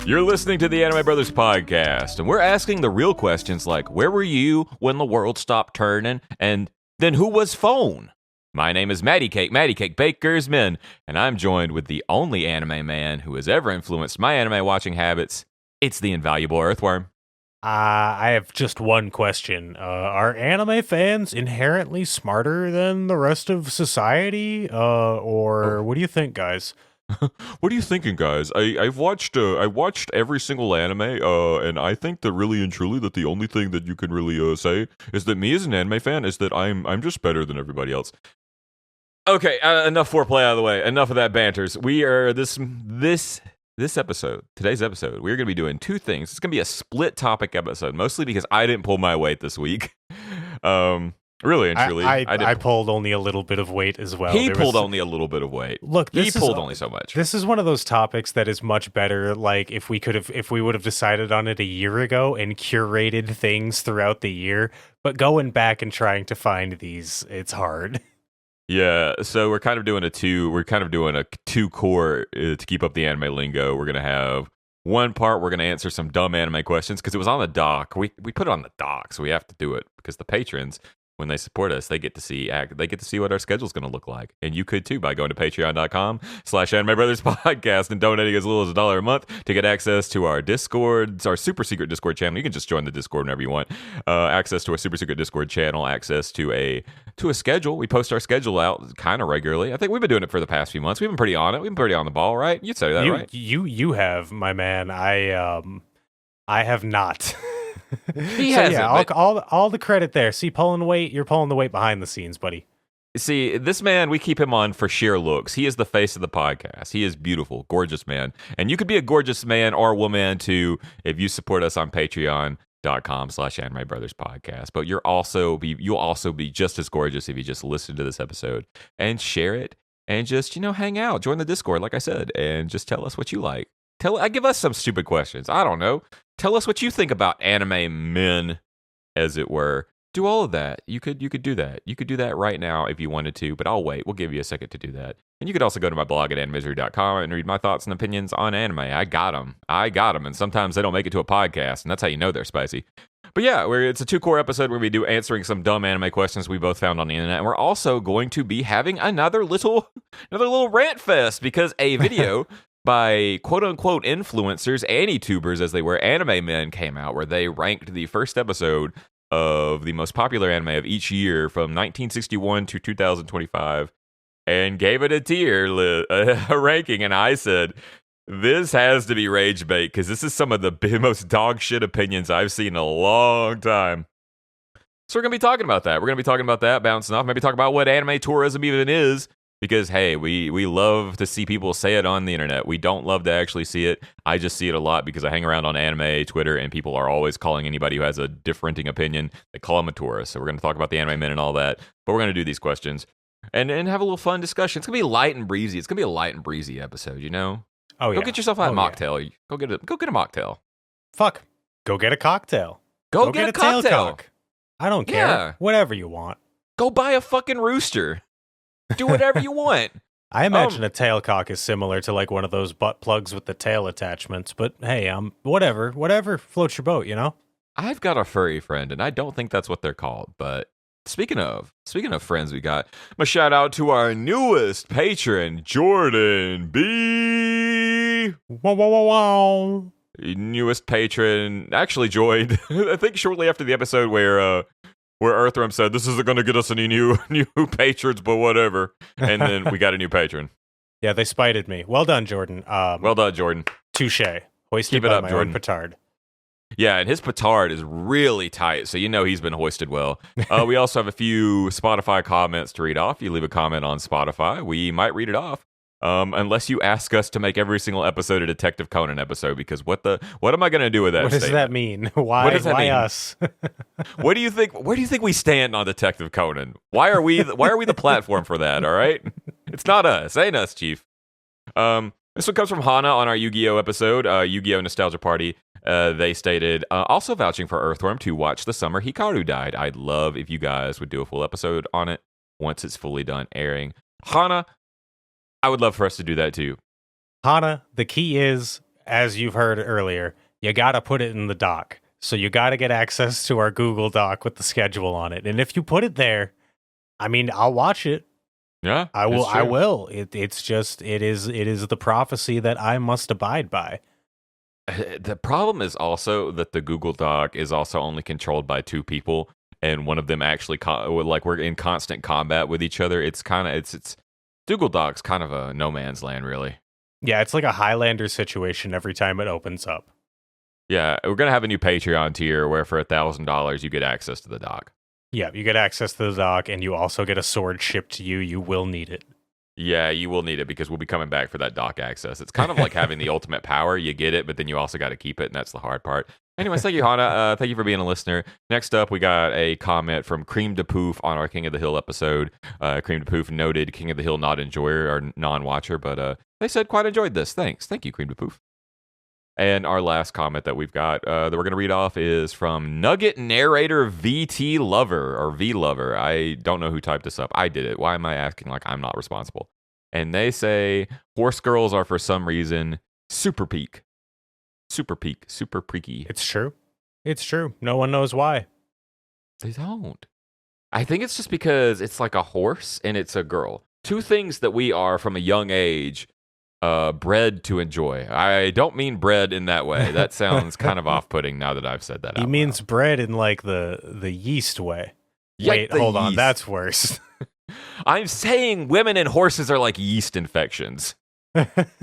You're listening to the Anime Brothers podcast, and we're asking the real questions like, where were you when the world stopped turning? And then who was phone? My name is Matty Cake Baker's Men, and I'm joined with the only anime man who has ever influenced my anime watching habits. It's the invaluable Earthworm. I have just one question. Are anime fans inherently smarter than the rest of society? What do you think, guys? What are you thinking, guys? I watched every single anime, and I think that really and truly that the only thing that you can really say is that me as an anime fan is that I'm just better than everybody else. Okay, enough foreplay out of the way. Enough of that banters. We are today's episode, we're going to be doing two things. It's going to be a split topic episode, mostly because I didn't pull my weight this week. Really and truly, I pulled only a little bit of weight as well. He pulled only a little bit of weight. Look, he pulled only so much. This is one of those topics that is much better. Like if we would have decided on it a year ago and curated things throughout the year, but going back and trying to find these, it's hard. Yeah, so we're kind of doing a two core to keep up the anime lingo. We're gonna have one part we're gonna answer some dumb anime questions because it was on the doc. We put it on the doc, so we have to do it because the patrons, when they support us, they get to see what our schedule's going to look like. And you could too by going to patreon.com/Anime Brothers Podcast and donating as little as $1 a month to get access to our Discord, our super secret Discord channel. You can just join the Discord whenever you want. Access to a super secret Discord channel, access to a schedule. We post our schedule out kind of regularly. I think we've been doing it for the past few months. We've been pretty on it. We've been pretty on the ball, right? You'd say that, right? You have, my man. I have not. He hasn't. All the credit there. See, pulling weight, you're pulling the weight behind the scenes, buddy. See, this man, we keep him on for sheer looks. He is the face of the podcast. He is beautiful, gorgeous man. And you could be a gorgeous man or woman too if you support us on patreon.com/Anime Brothers Podcast. But you'll also be just as gorgeous if you just listen to this episode and share it and just, hang out, join the Discord, like I said, and just tell us what you like. Give us some stupid questions. I don't know. Tell us what you think about anime men, as it were. Do all of that. You could do that. You could do that right now if you wanted to, but I'll wait. We'll give you a second to do that. And you could also go to my blog at animemisery.com and read my thoughts and opinions on anime. I got them. And sometimes they don't make it to a podcast, and that's how you know they're spicy. But yeah, it's a two-core episode where we do answering some dumb anime questions we both found on the internet. And we're also going to be having another little rant fest because a video by quote-unquote influencers and YouTubers, as they were, anime men, came out where they ranked the first episode of the most popular anime of each year from 1961 to 2025 and gave it a ranking. And I said, this has to be rage bait because this is some of the most dog shit opinions I've seen in a long time. So we're going to be talking about that. We're going to be talking about that, bouncing off, maybe talk about what anime tourism even is. Because, hey, we love to see people say it on the internet. We don't love to actually see it. I just see it a lot because I hang around on anime, Twitter, and people are always calling anybody who has a differing opinion, they call them a tourist. So we're going to talk about the anime men and all that. But we're going to do these questions and have a little fun discussion. It's going to be light and breezy. It's going to be a light and breezy episode, Oh, yeah. Go get yourself a mocktail. Yeah. Go get a mocktail. Fuck. Go get a cocktail. Go get a cocktail. I don't care. Yeah. Whatever you want. Go buy a fucking rooster. Do whatever you want. I imagine a tailcock is similar to like one of those butt plugs with the tail attachments, but hey, whatever floats your boat, I've got a furry friend, and I don't think that's what they're called. But speaking of friends, we got a shout out to our newest patron, Jordan B. Wow. Newest patron actually joined, I think, shortly after the episode where Earthworm said, this isn't going to get us any new patrons, but whatever. And then we got a new patron. Yeah, they spited me. Well done, Jordan. Well done, Jordan. Touche. Hoisted Keep it by up, my Jordan. own petard. Yeah, and his petard is really tight, so he's been hoisted well. We also have a few Spotify comments to read off. You leave a comment on Spotify, we might read it off. Unless you ask us to make every single episode a Detective Conan episode, because what am I going to do with that? What does that mean? Why us? Where do you think we stand on Detective Conan? Why are we the platform for that? All right, it's not us, ain't us, Chief. This one comes from Hana on our Yu-Gi-Oh episode, Yu-Gi-Oh Nostalgia Party. They stated, also vouching for Earthworm to watch the summer Hikaru died. I'd love if you guys would do a full episode on it once it's fully done airing. Hana, I would love for us to do that too. Hana, the key is as you've heard earlier, you got to put it in the doc. So you got to get access to our Google Doc with the schedule on it. And if you put it there, I mean, I'll watch it. Yeah, I will. it's true. I will. It's just it is the prophecy that I must abide by. The problem is also that the Google Doc is also only controlled by 2 people, and one of them actually like we're in constant combat with each other. It's kind of it's Google Doc's kind of a no man's land, really. Yeah, it's like a Highlander situation every time it opens up. Yeah, we're gonna have a new Patreon tier where for $1,000 you get access to the doc. Yeah, you get access to the doc, and you also get a sword shipped to you. You will need it. Yeah, you will need it because we'll be coming back for that doc access. It's kind of like having the ultimate power. You get it, but then you also got to keep it, and that's the hard part. Anyways, thank you, Hana. Thank you for being a listener. Next up, we got a comment from Cream de Poof on our King of the Hill episode. Cream de Poof noted King of the Hill not enjoyer or non-watcher, but they said quite enjoyed this. Thanks. Thank you, Cream de Poof. And our last comment that we've got that we're going to read off is from Nugget Narrator VT Lover or V Lover. I don't know who typed this up. I did it. Why am I acting like I'm not responsible? And they say horse girls are for some reason super peak, super preaky. It's true. It's true. No one knows why. They don't. I think it's just because it's like a horse and it's a girl. 2 things that we are from a young age bred to enjoy. I don't mean bread in that way. That sounds kind of off-putting now that I've said that. He means bread in like the yeast way. Yeah, wait, hold on. That's worse. I'm saying women and horses are like yeast infections.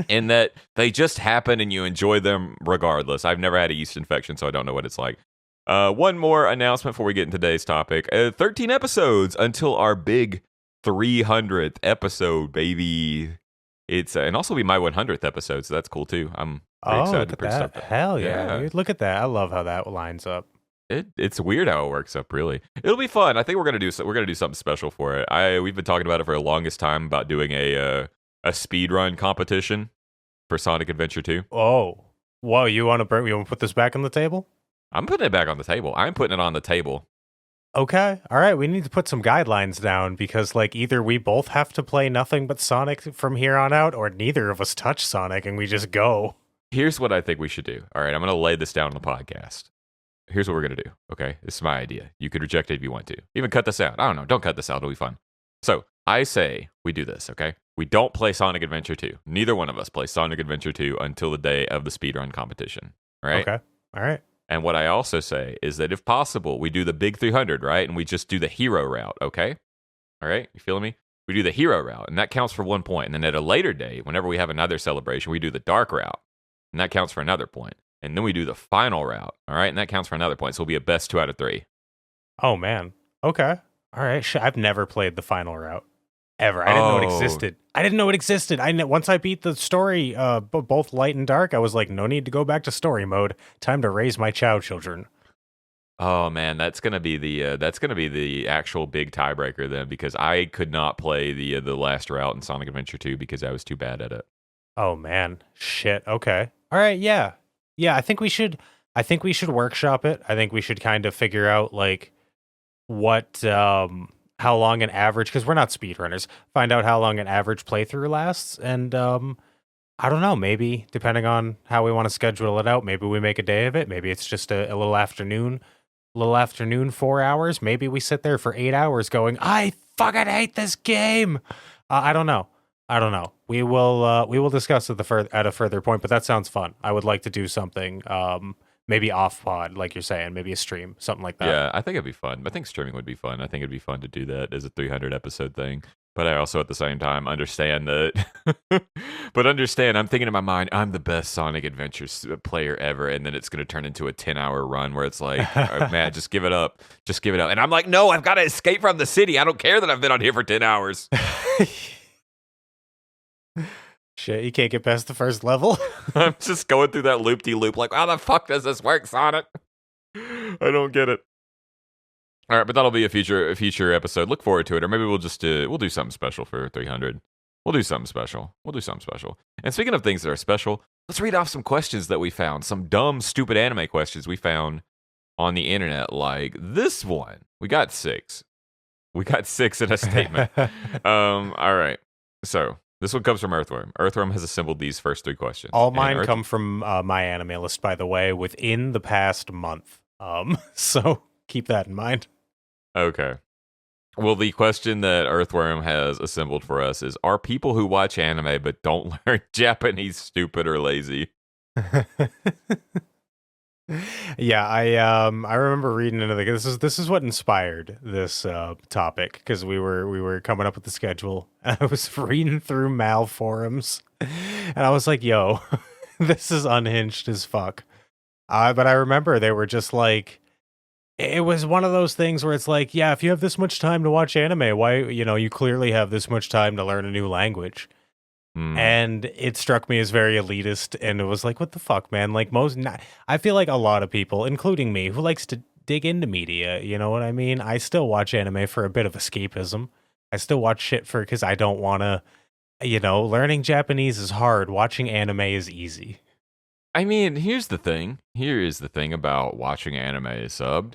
In that they just happen and you enjoy them regardless. I've never had a yeast infection, so I don't know what it's like. One more announcement before we get into today's topic. 13 episodes until our big 300th episode, baby. It's and also be my 100th episode, so that's cool too. I'm pretty excited. Look at that. Hell yeah, dude. Look at that. I love how that lines up. It's weird how it works up. Really, it'll be fun. I think we're gonna do something special for it. We've been talking about it for the longest time about doing a speed run competition for Sonic Adventure 2. Oh, whoa! You want to put this back on the table? I'm putting it back on the table. I'm putting it on the table. Okay. All right. We need to put some guidelines down because, like, either we both have to play nothing but Sonic from here on out, or neither of us touch Sonic and we just go. Here's what I think we should do. All right. I'm going to lay this down on the podcast. Here's what we're going to do. Okay. This is my idea. You could reject it if you want to. Even cut this out. I don't know. Don't cut this out. It'll be fun. So I say we do this. Okay. We don't play Sonic Adventure 2. Neither one of us plays Sonic Adventure 2 until the day of the speedrun competition. All right. Okay. All right. And what I also say is that if possible, we do the big 300, right? And we just do the hero route, okay? All right? You feeling me? We do the hero route, and that counts for 1 point. And then at a later date, whenever we have another celebration, we do the dark route, and that counts for another point. And then we do the final route, all right? And that counts for another point. So it'll be a best 2 out of 3. Oh, man. Okay. All right. I've never played the final route. Ever. I didn't know it existed. Once I beat the story, both light and dark, I was like, no need to go back to story mode. Time to raise my Chow children. Oh man, that's gonna be the actual big tiebreaker then, because I could not play the last route in Sonic Adventure 2 because I was too bad at it. Oh man, shit. Okay. All right. Yeah. I think we should workshop it. I think we should kind of figure out like what how long an average, because we're not speedrunners, find out how long an average playthrough lasts. And I don't know, maybe depending on how we want to schedule it out, maybe we make a day of it. Maybe it's just a little afternoon, 4 hours. Maybe we sit there for 8 hours going, I fucking hate this game. I don't know. We will discuss it at a further point, but that sounds fun. I would like to do something maybe off pod, like you're saying, maybe a stream, something like that. Yeah, I think it'd be fun. I think streaming would be fun. I think it'd be fun to do that as a 300 episode thing. But I also, at the same time, understand that. I'm thinking in my mind, I'm the best Sonic Adventure player ever, and then it's going to turn into a 10-hour run where it's like, man, just give it up. And I'm like, no, I've got to escape from the city. I don't care that I've been on here for 10 hours. Shit, you can't get past the first level. I'm just going through that loop-de-loop like, how the fuck does this work, Sonic? I don't get it. All right, but that'll be a future episode. Look forward to it, or maybe we'll just we'll do something special for 300. We'll do something special. And speaking of things that are special, let's read off some questions that we found. Some dumb, stupid anime questions we found on the internet, like this one. We got 6. In a statement. All right. So This one comes from Earthworm. Earthworm has assembled these first 3 questions. All mine come from my anime list, by the way, within the past month. So keep that in mind. Okay. Well, the question that Earthworm has assembled for us is: are people who watch anime but don't learn Japanese stupid or lazy? Yeah, I remember reading into this is what inspired this topic, because we were coming up with the schedule. And I was reading through Mal forums, and I was like, "Yo, this is unhinged as fuck." But I remember they were just like, it was one of those things where it's like, yeah, if you have this much time to watch anime, why, you clearly have this much time to learn a new language. And it struck me as very elitist, and it was like, what the fuck, man? Like I feel like a lot of people, including me, who likes to dig into media, you know what I mean? I still watch anime for a bit of escapism. I still watch shit because I don't want to, learning Japanese is hard. Watching anime is easy. I mean, here's the thing. Here is the thing about watching anime subbed.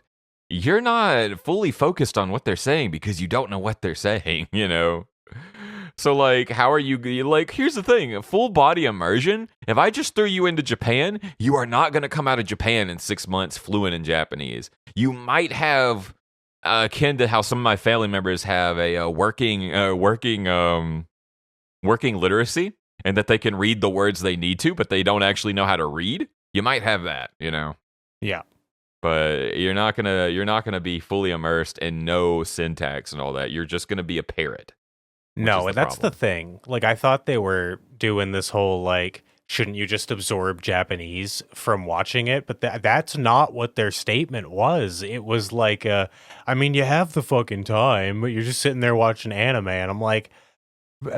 You're not fully focused on what they're saying because you don't know what they're saying, So, like, how are you, like, here's the thing, full body immersion, if I just threw you into Japan, you are not going to come out of Japan in 6 months fluent in Japanese. You might have, akin to how some of my family members have a working literacy, and that they can read the words they need to, but they don't actually know how to read. You might have that, Yeah. But you're not gonna be fully immersed and know syntax and all that. You're just gonna be a parrot. No, and that's the thing. Like, I thought they were doing this whole, like, shouldn't you just absorb Japanese from watching it? But that's not what their statement was. It was like, you have the fucking time, but you're just sitting there watching anime. And I'm like,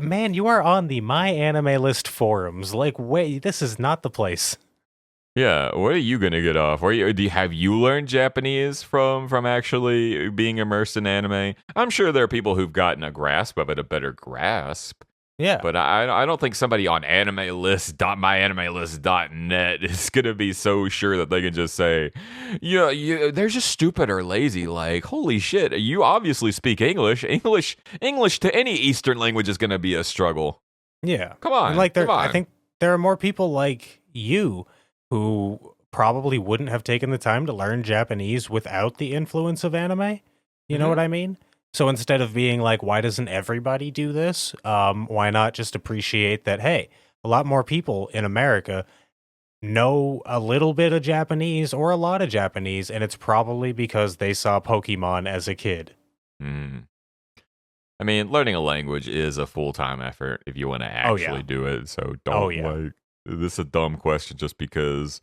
man, you are on the My Anime List forums. Like, wait, this is not the place. Yeah, what are you gonna get off? Have you learned Japanese from actually being immersed in anime? I'm sure there are people who've gotten a grasp of it, a better grasp. Yeah, but I don't think somebody on myanimelist.net is gonna be so sure that they can just say, they're just stupid or lazy. Like, holy shit, you obviously speak English. English to any Eastern language is gonna be a struggle. Yeah, come on, I think there are more people like you who probably wouldn't have taken the time to learn Japanese without the influence of anime. You know what I mean? So instead of being like, why doesn't everybody do this? Why not just appreciate that, hey, a lot more people in America know a little bit of Japanese or a lot of Japanese, and it's probably because they saw Pokemon as a kid. I mean, learning a language is a full-time effort if you want to actually do it. So don't this is a dumb question just because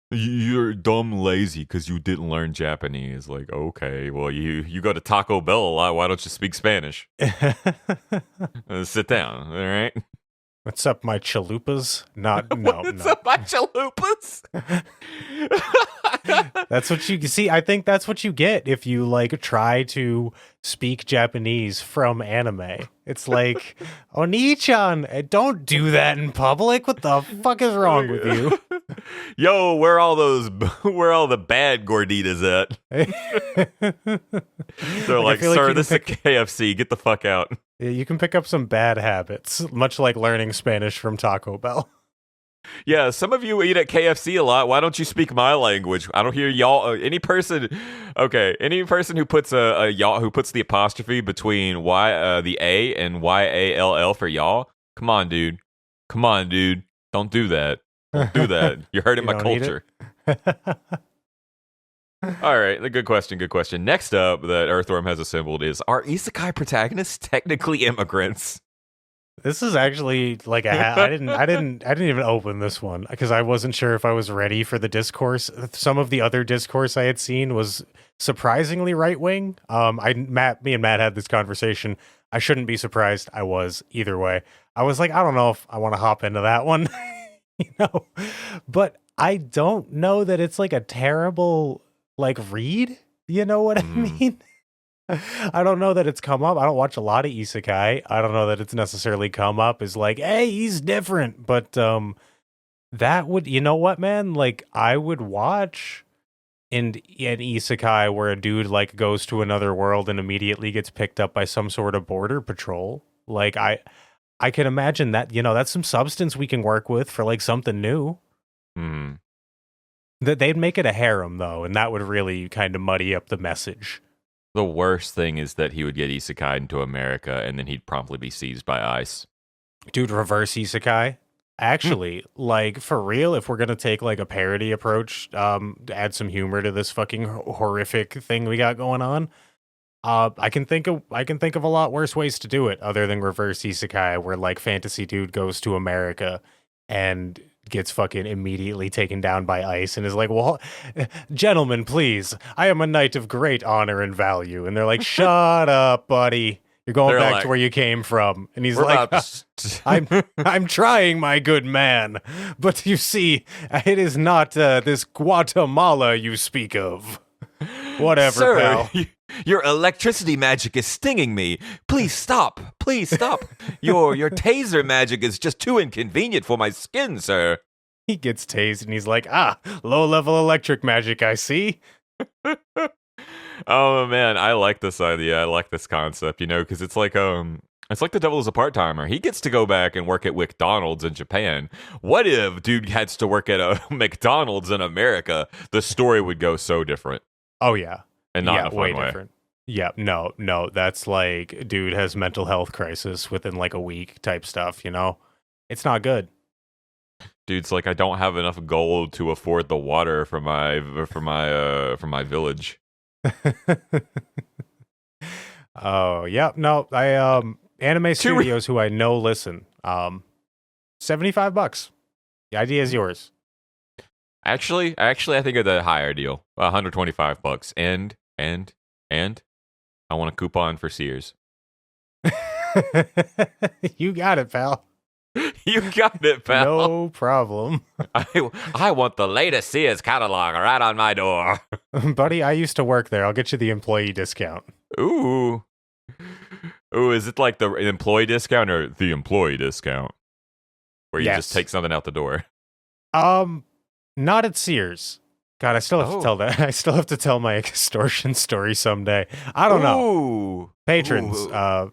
you're dumb lazy because you didn't learn Japanese. Like, okay, well, you go to Taco Bell a lot. Why don't you speak Spanish? Sit down, all right? What's up, my chalupas? What's up, my chalupas? That's what you see. I think that's what you get if you like try to speak Japanese from anime. It's like, Oni-chan, don't do that in public. What the fuck is wrong with you? Yo, where all the bad gorditas at? They're like, sir, this is a KFC. Get the fuck out. You can pick up some bad habits, much like learning Spanish from Taco Bell. Yeah, some of you eat at KFC a lot. Why don't you speak my language? I don't hear y'all. Any person who puts a y'all, who puts the apostrophe between the A and YALL for y'all. Come on, dude. Don't do that. Don't do that. You're hurting my culture. All right, good question. Next up that Earthworm has assembled is: are isekai protagonists technically immigrants? This is actually like I didn't even open this one because I wasn't sure if I was ready for the discourse. Some of the other discourse I had seen was surprisingly right wing. Me and Matt had this conversation. I shouldn't be surprised. I was either way. I was like, I don't know if I want to hop into that one, but I don't know that it's like a terrible like read. You know what I mean? I don't know that it's come up. I don't watch a lot of isekai. I don't know that it's necessarily come up as like, hey, he's different. But that would, you know what, man? Like, I would watch an isekai where a dude like goes to another world and immediately gets picked up by some sort of border patrol. Like, I can imagine that, that's some substance we can work with for like something new. Hmm. That they'd make it a harem though, and that would really kind of muddy up the message. The worst thing is that he would get isekai into America, and then he'd promptly be seized by ICE. Dude, reverse isekai. Actually, like for real, if we're gonna take like a parody approach, to add some humor to this fucking horrific thing we got going on, I can think of a lot worse ways to do it other than reverse isekai, where like fantasy dude goes to America and gets fucking immediately taken down by ICE and is like, well, gentlemen, please, I am a knight of great honor and value. And they're like, shut up, buddy. You're going back to where you came from. And he's like, I'm trying, my good man. But you see, it is not this Guatemala you speak of. Whatever, Sir, pal. Your electricity magic is stinging me. Please stop. Please stop. Your taser magic is just too inconvenient for my skin, sir. He gets tased and he's like, low-level electric magic, I see. Oh man, I like this idea. I like this concept, because it's like the devil is a part-timer. He gets to go back and work at McDonald's in Japan. What if dude gets to work at a McDonald's in America? The story would go so different. Oh yeah. And not in a fun way way. Different. Yeah, no, that's like dude has mental health crisis within like a week type stuff, It's not good. Dude's like, I don't have enough gold to afford the water for my village. Oh, yeah. No, anime studios who I know listen. $75. The idea is yours. Actually, I think of the higher deal. $125. And I want a coupon for Sears. You got it, pal. You got it, pal. No problem. I want the latest Sears catalog right on my door. Buddy, I used to work there. I'll get you the employee discount. Ooh, is it like the employee discount or the employee discount? Where you just take something out the door? Not at Sears. God, I still have to tell that. I still have to tell my extortion story someday. I don't know. Patrons,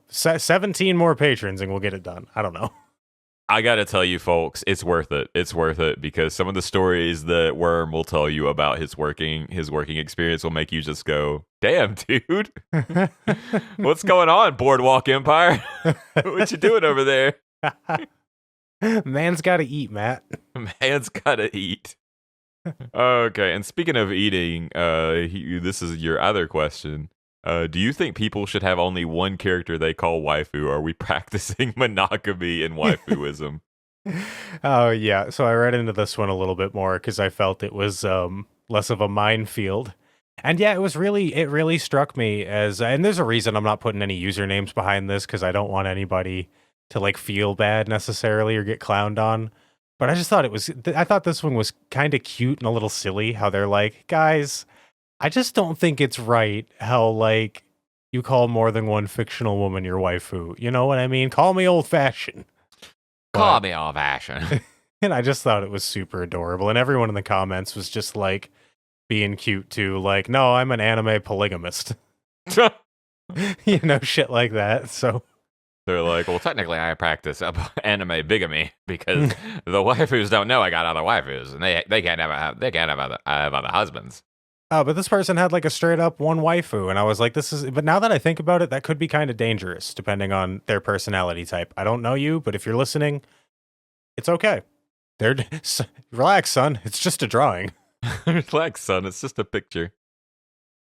17 more patrons and we'll get it done. I don't know. I gotta tell you, folks, it's worth it. It's worth it because some of the stories that Worm will tell you about his working experience will make you just go, "Damn, dude, what's going on, Boardwalk Empire? What you doing over there?" Man's gotta eat, Matt. Man's gotta eat. Okay, and speaking of eating, this is your other question. Do you think people should have only one character they call waifu? Or are we practicing monogamy and waifuism? Oh, yeah. So I read into this one a little bit more because I felt it was less of a minefield. And yeah, it really struck me as, and there's a reason I'm not putting any usernames behind this because I don't want anybody to like feel bad necessarily or get clowned on. But I just thought I thought this one was kind of cute and a little silly how they're like, guys, I just don't think it's right how, like, you call more than one fictional woman your waifu. You know what I mean? Call me old-fashioned. Call me old-fashioned. And I just thought it was super adorable. And everyone in the comments was just, like, being cute, too. Like, no, I'm an anime polygamist. Shit like that. So they're like, well, technically I practice anime bigamy because the waifus don't know I got other waifus. And they can't have other husbands. Oh, but this person had like a straight up one waifu, and I was like, but now that I think about it, that could be kind of dangerous depending on their personality type. I don't know you, but if you're listening, it's okay. Relax, son. It's just a drawing. Relax, son. It's just a picture.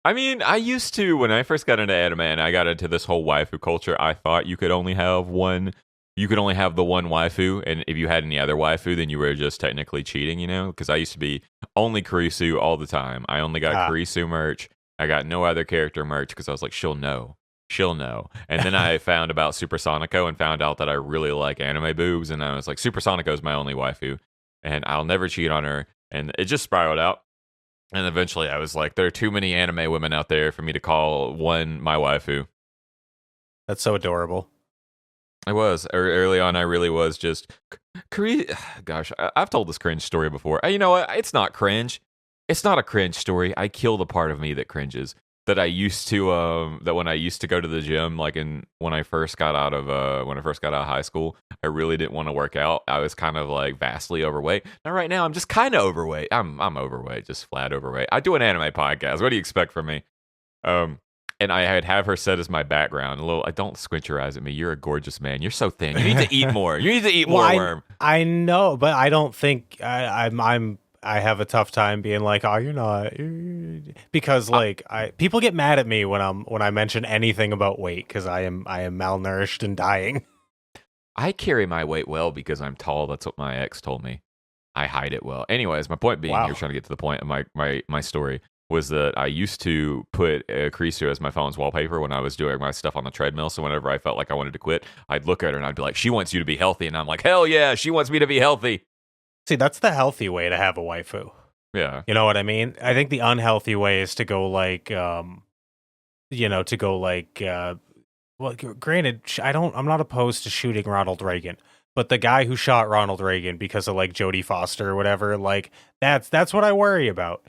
I mean, I used to, when I first got into anime and I got into this whole waifu culture, I thought you could only have the one waifu, and if you had any other waifu, then you were just technically cheating, Because I used to be only Kurisu all the time. I only got Kurisu merch. I got no other character merch because I was like, she'll know. And then I found about Supersonico and found out that I really like anime boobs, and I was like, Supersonico is my only waifu, and I'll never cheat on her. And it just spiraled out. And eventually I was like, there are too many anime women out there for me to call one my waifu. That's so adorable. I was. Early on, I really was just... Gosh, I've told this cringe story before. You know what? It's not cringe. It's not a cringe story. I kill the part of me that cringes. that I used to that when I used to go to the gym, like when I first got out of high school, I really didn't want to work out. I was kind of like vastly overweight. Now right now I'm just kind of overweight. I'm overweight, just flat overweight. I do an anime podcast. What do you expect from me? And I'd have her set as my background. I don't squint your eyes at me. You're a gorgeous man. You're so thin. You need to eat more. You need to eat more, worm. I know, but I don't think I have a tough time being like, oh, you're not, because like people get mad at me when I mention anything about weight because I am malnourished and dying. I carry my weight well because I'm tall. That's what my ex told me. I hide it well. Anyways, my point being, You're trying to get to the point of my story was that I used to put Creaser as my phone's wallpaper when I was doing my stuff on the treadmill. So whenever I felt like I wanted to quit, I'd look at her and I'd be like, she wants you to be healthy. And I'm like, hell yeah, she wants me to be healthy. See, that's the healthy way to have a waifu. Yeah. You know what I mean? I think the unhealthy way is to go like, well, granted, I'm not opposed to shooting Ronald Reagan, but the guy who shot Ronald Reagan because of like Jodie Foster or whatever, like that's what I worry about.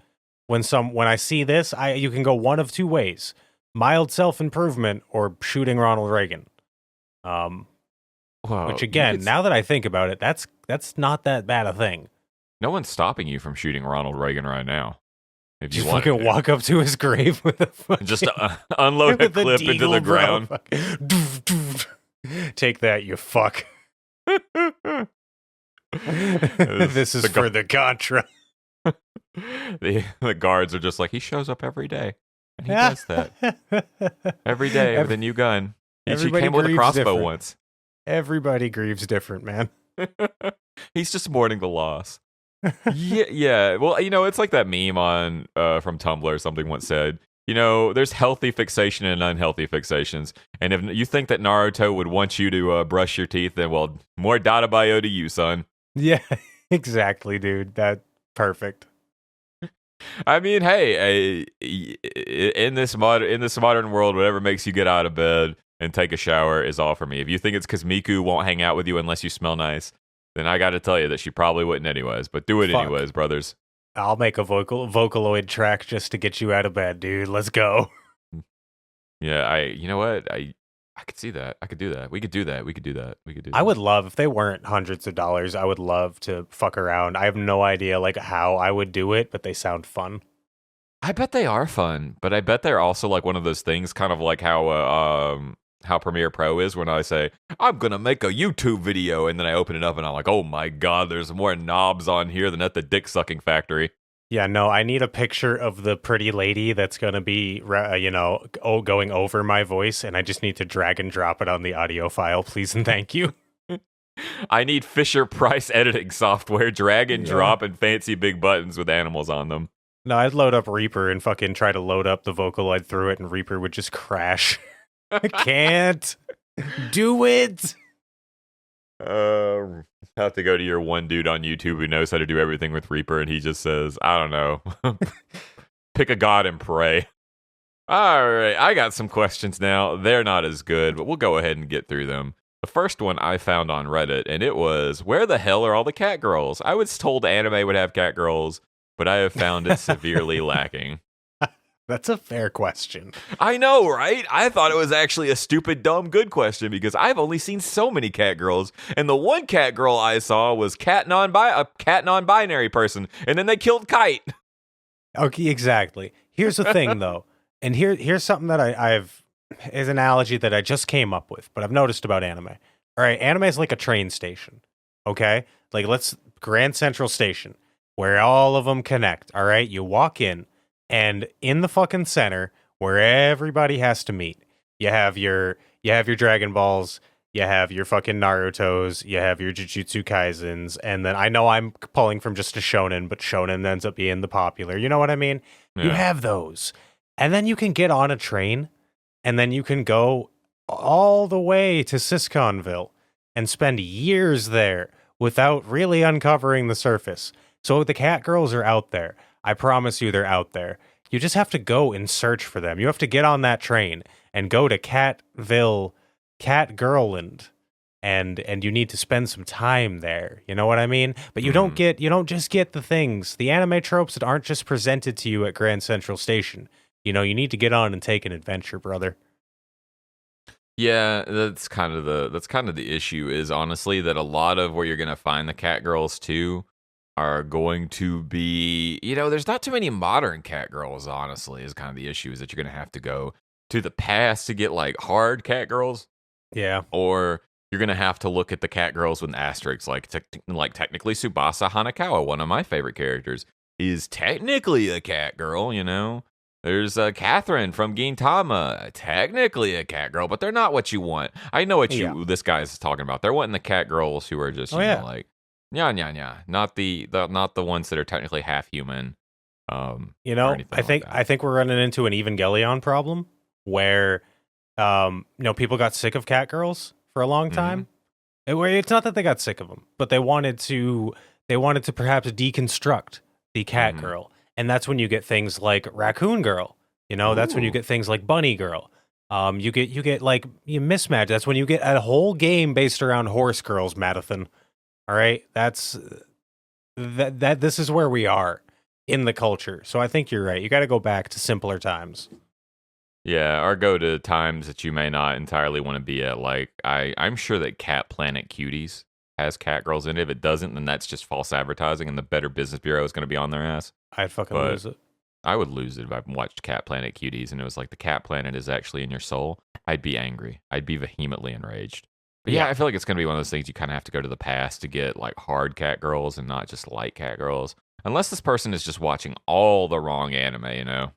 When I see this, you can go one of two ways: mild self-improvement or shooting Ronald Reagan. Which again, now that I think about it, that's not that bad a thing. No one's stopping you from shooting Ronald Reagan right now. If you just fucking walk up to his grave with a fucking, just unload a clip into the ground. Take that, you fuck. This is for the Contra. The guards are just like, he shows up every day. And he does that. Every day with a new gun. He came with a crossbow once. Everybody grieves different, man. He's just mourning the loss. Yeah. Well, it's like that meme on from Tumblr or something once said, there's healthy fixation and unhealthy fixations. And if you think that Naruto would want you to brush your teeth, then, well, more data bio to you, son. Yeah, exactly, dude. That's perfect. I mean, hey, in this modern world, whatever makes you get out of bed and take a shower is all for me. If you think it's because Miku won't hang out with you unless you smell nice, then I got to tell you that she probably wouldn't anyways. But do it anyways, brothers. I'll make a Vocaloid track just to get you out of bed, dude. Let's go. Yeah, you know what? I could see that. I could do that. We could do that. I would love, if they weren't hundreds of dollars, I would love to fuck around. I have no idea like how I would do it, but they sound fun. I bet they are fun, but I bet they're also like one of those things, kind of like how Premiere Pro is when I say, I'm going to make a YouTube video, and then I open it up and I'm like, oh my God, there's more knobs on here than at the dick sucking factory. Yeah, no, I need a picture of the pretty lady that's going to be, going over my voice, and I just need to drag and drop it on the audio file, please and thank you. I need Fisher-Price editing software, drag and drop, and fancy big buttons with animals on them. No, I'd load up Reaper and fucking try to load up the Vocaloid through it, and Reaper would just crash. I can't do it. Have to go to your one dude on YouTube who knows how to do everything with Reaper, and he just says, I don't know, pick a god and pray. All right, I got some questions now. They're not as good, but we'll go ahead and get through them. The first one I found on Reddit, and it was, where the hell are all the cat girls? I was told anime would have cat girls, but I have found it severely lacking. That's a fair question. I know, right? I thought it was actually a stupid, dumb, good question because I've only seen so many cat girls, and the one cat girl I saw was a cat non-binary person, and then they killed Kite. Okay, exactly. Here's the thing, though, and here's something that I've is an analogy that I just came up with, but I've noticed about anime. All right, anime is like a train station. Okay, like Grand Central Station, where all of them connect. All right, you walk in. And in the fucking center, where everybody has to meet, you have your Dragon Balls, you have your fucking Narutos, you have your Jujutsu Kaisens, and then I know I'm pulling from just a shonen, but shonen ends up being the popular. You know what I mean? Yeah. You have those. And then you can get on a train, and then you can go all the way to Sisconville and spend years there without really uncovering the surface. So the cat girls are out there. I promise you they're out there. You just have to go and search for them. You have to get on that train and go to Catville, Catgirland, and you need to spend some time there. You know what I mean? But you don't just get the things, the anime tropes that aren't just presented to you at Grand Central Station. You need to get on and take an adventure, brother. Yeah, that's kind of the issue is honestly that a lot of where you're gonna find the cat girls too are going to be, there's not too many modern cat girls, honestly, is kind of the issue is that you're gonna have to go to the past to get like hard cat girls, Yeah. or you're gonna have to look at the cat girls with asterisks, like technically Tsubasa Hanakawa, one of my favorite characters, is technically a cat girl. There's Catherine from Gintama, technically a cat girl, but they're not what you want. I know what this guy is talking about. They're wanting the cat girls who are just, like, yeah, not the ones that are technically half human. I think we're running into an Evangelion problem where, people got sick of cat girls for a long time. It's not that they got sick of them, but they wanted to perhaps deconstruct the cat girl. And that's when you get things like Raccoon Girl. That's when you get things like Bunny Girl. You get like you mismatch. That's when you get a whole game based around horse girls, Madathan. All right, that's that. This is where we are in the culture. So I think you're right. You got to go back to simpler times. Yeah, or go to times that you may not entirely want to be at. Like I'm sure that Cat Planet Cuties has cat girls in it. If it doesn't, then that's just false advertising, and the Better Business Bureau is going to be on their ass. I'd fucking lose it. I would lose it if I watched Cat Planet Cuties and it was like the cat planet is actually in your soul. I'd be angry. I'd be vehemently enraged. But yeah, I feel like it's going to be one of those things you kind of have to go to the past to get like hard cat girls and not just light cat girls. Unless this person is just watching all the wrong anime.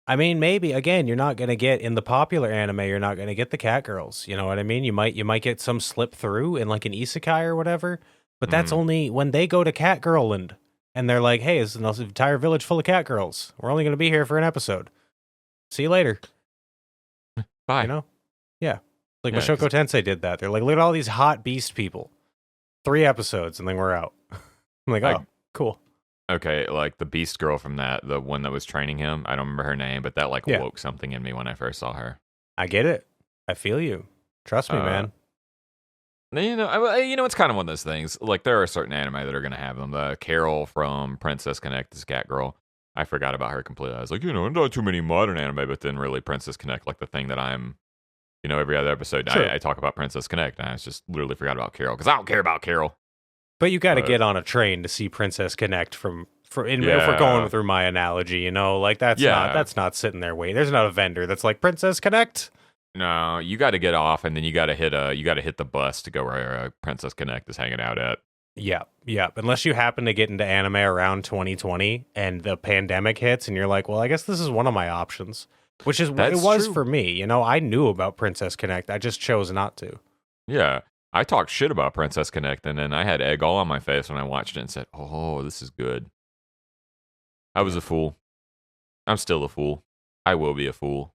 I mean, maybe again, you're not going to get in the popular anime. You're not going to get the cat girls. You know what I mean? You might get some slip through in like an isekai or whatever. But that's only when they go to Cat Girlland and they're like, "Hey, it's an entire village full of cat girls. We're only going to be here for an episode. See you later." Bye. Yeah. Like Mashoko Tensei did that. They're like, "Look at all these hot beast people. 3 episodes and then we're out." I'm like, "Oh, cool." Okay, like the beast girl from the one that was training him. I don't remember her name, but that woke something in me when I first saw her. I get it. I feel you. Trust me, man. It's kind of one of those things. Like there are certain anime that are going to have them. Carol from Princess Connect is Cat Girl. I forgot about her completely. I was like, not too many modern anime, but then really Princess Connect, like the thing that I'm, every other episode I talk about Princess Connect, and I just literally forgot about Carol because I don't care about Carol. But you got to get on a train to see Princess Connect if we're going through my analogy, like that's not sitting there waiting. There's not a vendor that's like Princess Connect. No, you got to get off, and then you got to hit the bus to go where Princess Connect is hanging out at. Yeah. Unless you happen to get into anime around 2020 and the pandemic hits, and you're like, well, I guess this is one of my options, which is what it was for me. I knew about Princess Connect, I just chose not to. Yeah, I talked shit about Princess Connect, and then I had egg all on my face when I watched it and said, "Oh, this is good." I was a fool. I'm still a fool. I will be a fool.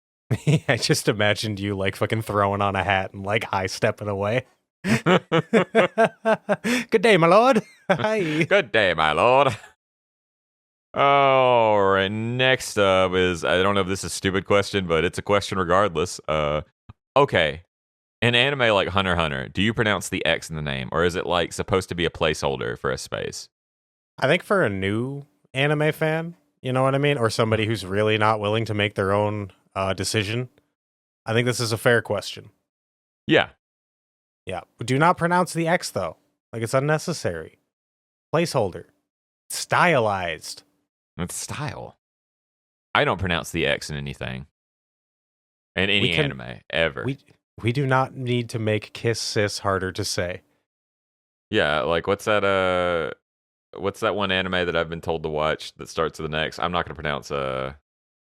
I just imagined you like fucking throwing on a hat and like high stepping away. Good day, my lord. Hi. Good day, my lord. All right, next up is, I don't know if this is a stupid question, but it's a question regardless. Okay, in anime like Hunter x Hunter, do you pronounce the X in the name, or is it like supposed to be a placeholder for a space? I think for a new anime fan, you know what I mean, or somebody who's really not willing to make their own decision, I think this is a fair question. Yeah. Do not pronounce the X though. Like it's unnecessary. Placeholder. Stylized. It's style. I don't pronounce the X in anything. In any anime ever. We do not need to make kiss sis harder to say. Yeah, like what's that one anime that I've been told to watch that starts with an X? I'm not going to pronounce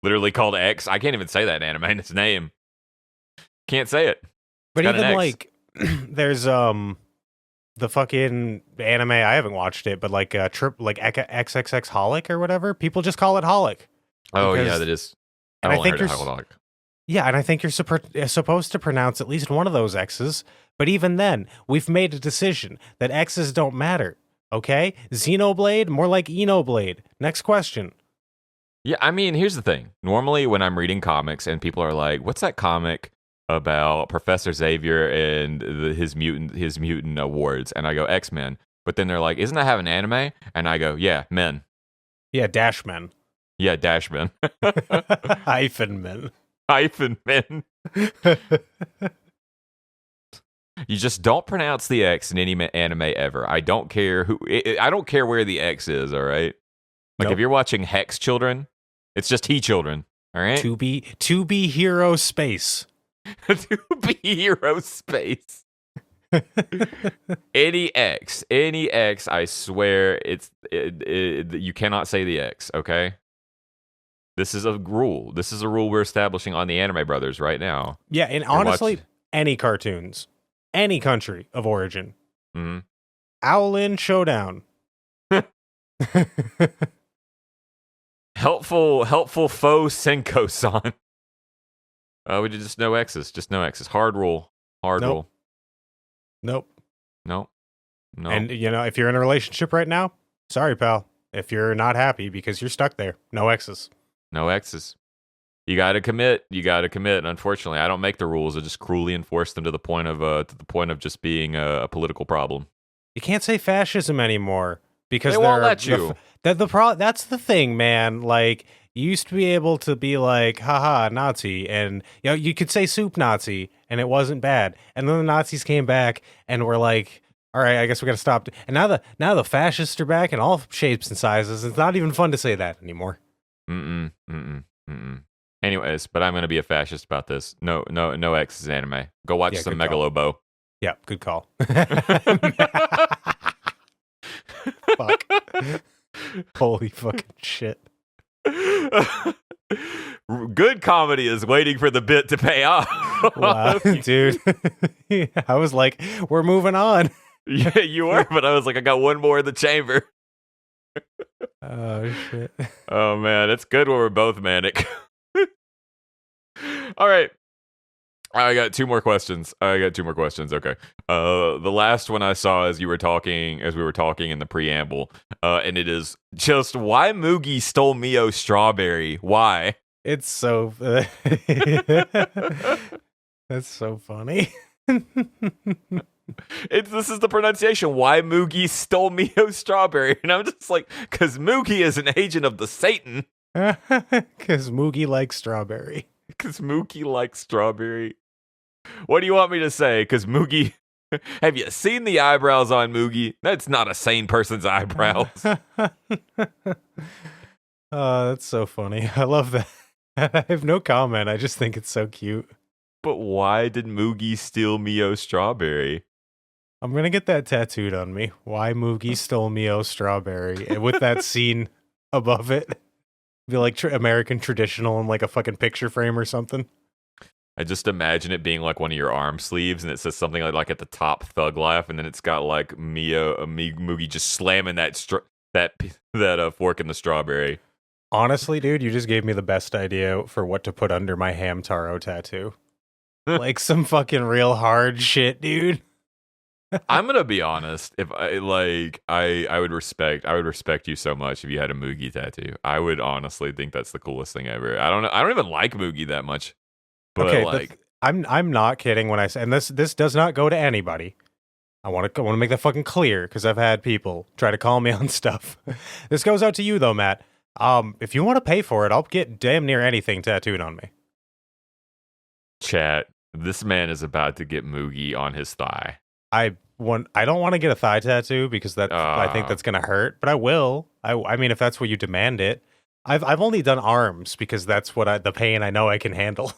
literally called X. I can't even say that anime in its name. Can't say it. But even like there's the fucking anime, I haven't watched it, but like XXX Holic or whatever, people just call it Holic. Oh yeah, that is. And I think and I think you're supposed to pronounce at least one of those X's, but even then, we've made a decision that X's don't matter. Okay? Xenoblade, more like Enoblade. Next question. Yeah, I mean, here's the thing. Normally, when I'm reading comics and people are like, "What's that comic about Professor Xavier and his mutant awards?" And I go, "X-Men." But then they're like, "Isn't that have an anime?" And I go, "Yeah, Men." Yeah, Dash Men. Yeah, dash men. Hyphen men. Hyphen men. You just don't pronounce the X in any anime ever. I don't care I don't care where the X is. All right. Like if you're watching Hex Children, it's just he children. All right. To be hero space. To be hero space. Any X, I swear you cannot say the X, okay? This is a rule. This is a rule we're establishing on the Anime Brothers right now. Yeah, and honestly, any cartoons, any country of origin. Mm-hmm. Owlin Showdown. helpful foe Senko-san. We did just no X's. Just no X's. Hard rule. Rule. Nope. No. And, if you're in a relationship right now, sorry, pal. If you're not happy because you're stuck there, no X's. No X's. You got to commit. Unfortunately, I don't make the rules. I just cruelly enforce them to the point of just being a political problem. You can't say fascism anymore because they won't let you. That's the thing, man. Like, you used to be able to be like, haha, Nazi, and you could say soup Nazi, and it wasn't bad. And then the Nazis came back and were like, all right, I guess we got to stop. And now the fascists are back in all shapes and sizes. It's not even fun to say that anymore. Anyways, but I'm going to be a fascist about this. No X is anime. Go watch some Megalobo. Yeah, good call. Fuck. Holy fucking shit. Good comedy is waiting for the bit to pay off. Wow, dude. I was like, we're moving on. Yeah, you were, but I was like, I got one more in the chamber. Oh, shit. Oh, man, it's good when we're both manic. All right. I got two more questions. Okay. The last one I saw as we were talking in the preamble, and it is just why Mugi stole Mio's strawberry. Why? It's so that's so funny. This is the pronunciation. Why Mugi stole Mio's strawberry, and I'm just like, because Mugi is an agent of the Satan. Because Mugi likes strawberry. What do you want me to say? Because Mugi, have you seen the eyebrows on Mugi? That's not a sane person's eyebrows. That's so funny. I love that. I have no comment. I just think it's so cute. But why did Mugi steal Mio's strawberry? I'm going to get that tattooed on me. Why Mugi stole Mio's strawberry. And with that scene above it. Be like American traditional and like a fucking picture frame or something. I just imagine it being like one of your arm sleeves, and it says something like at the top "Thug Life," and then it's got like Mugi just slamming that fork in the strawberry. Honestly, dude, you just gave me the best idea for what to put under my Hamtaro tattoo. Like some fucking real hard shit, dude. I'm gonna be honest. If I would respect you so much if you had a Mugi tattoo. I would honestly think that's the coolest thing ever. I don't know. I don't even like Mugi that much. But okay, I'm not kidding when I say, and this does not go to anybody. I want to make that fucking clear because I've had people try to call me on stuff. This goes out to you though, Matt. If you want to pay for it, I'll get damn near anything tattooed on me. Chat. This man is about to get Mugi on his thigh. I don't want to get a thigh tattoo because I think that's gonna hurt, but I will. I mean, if that's what you demand it. I've only done arms because that's the pain I know I can handle.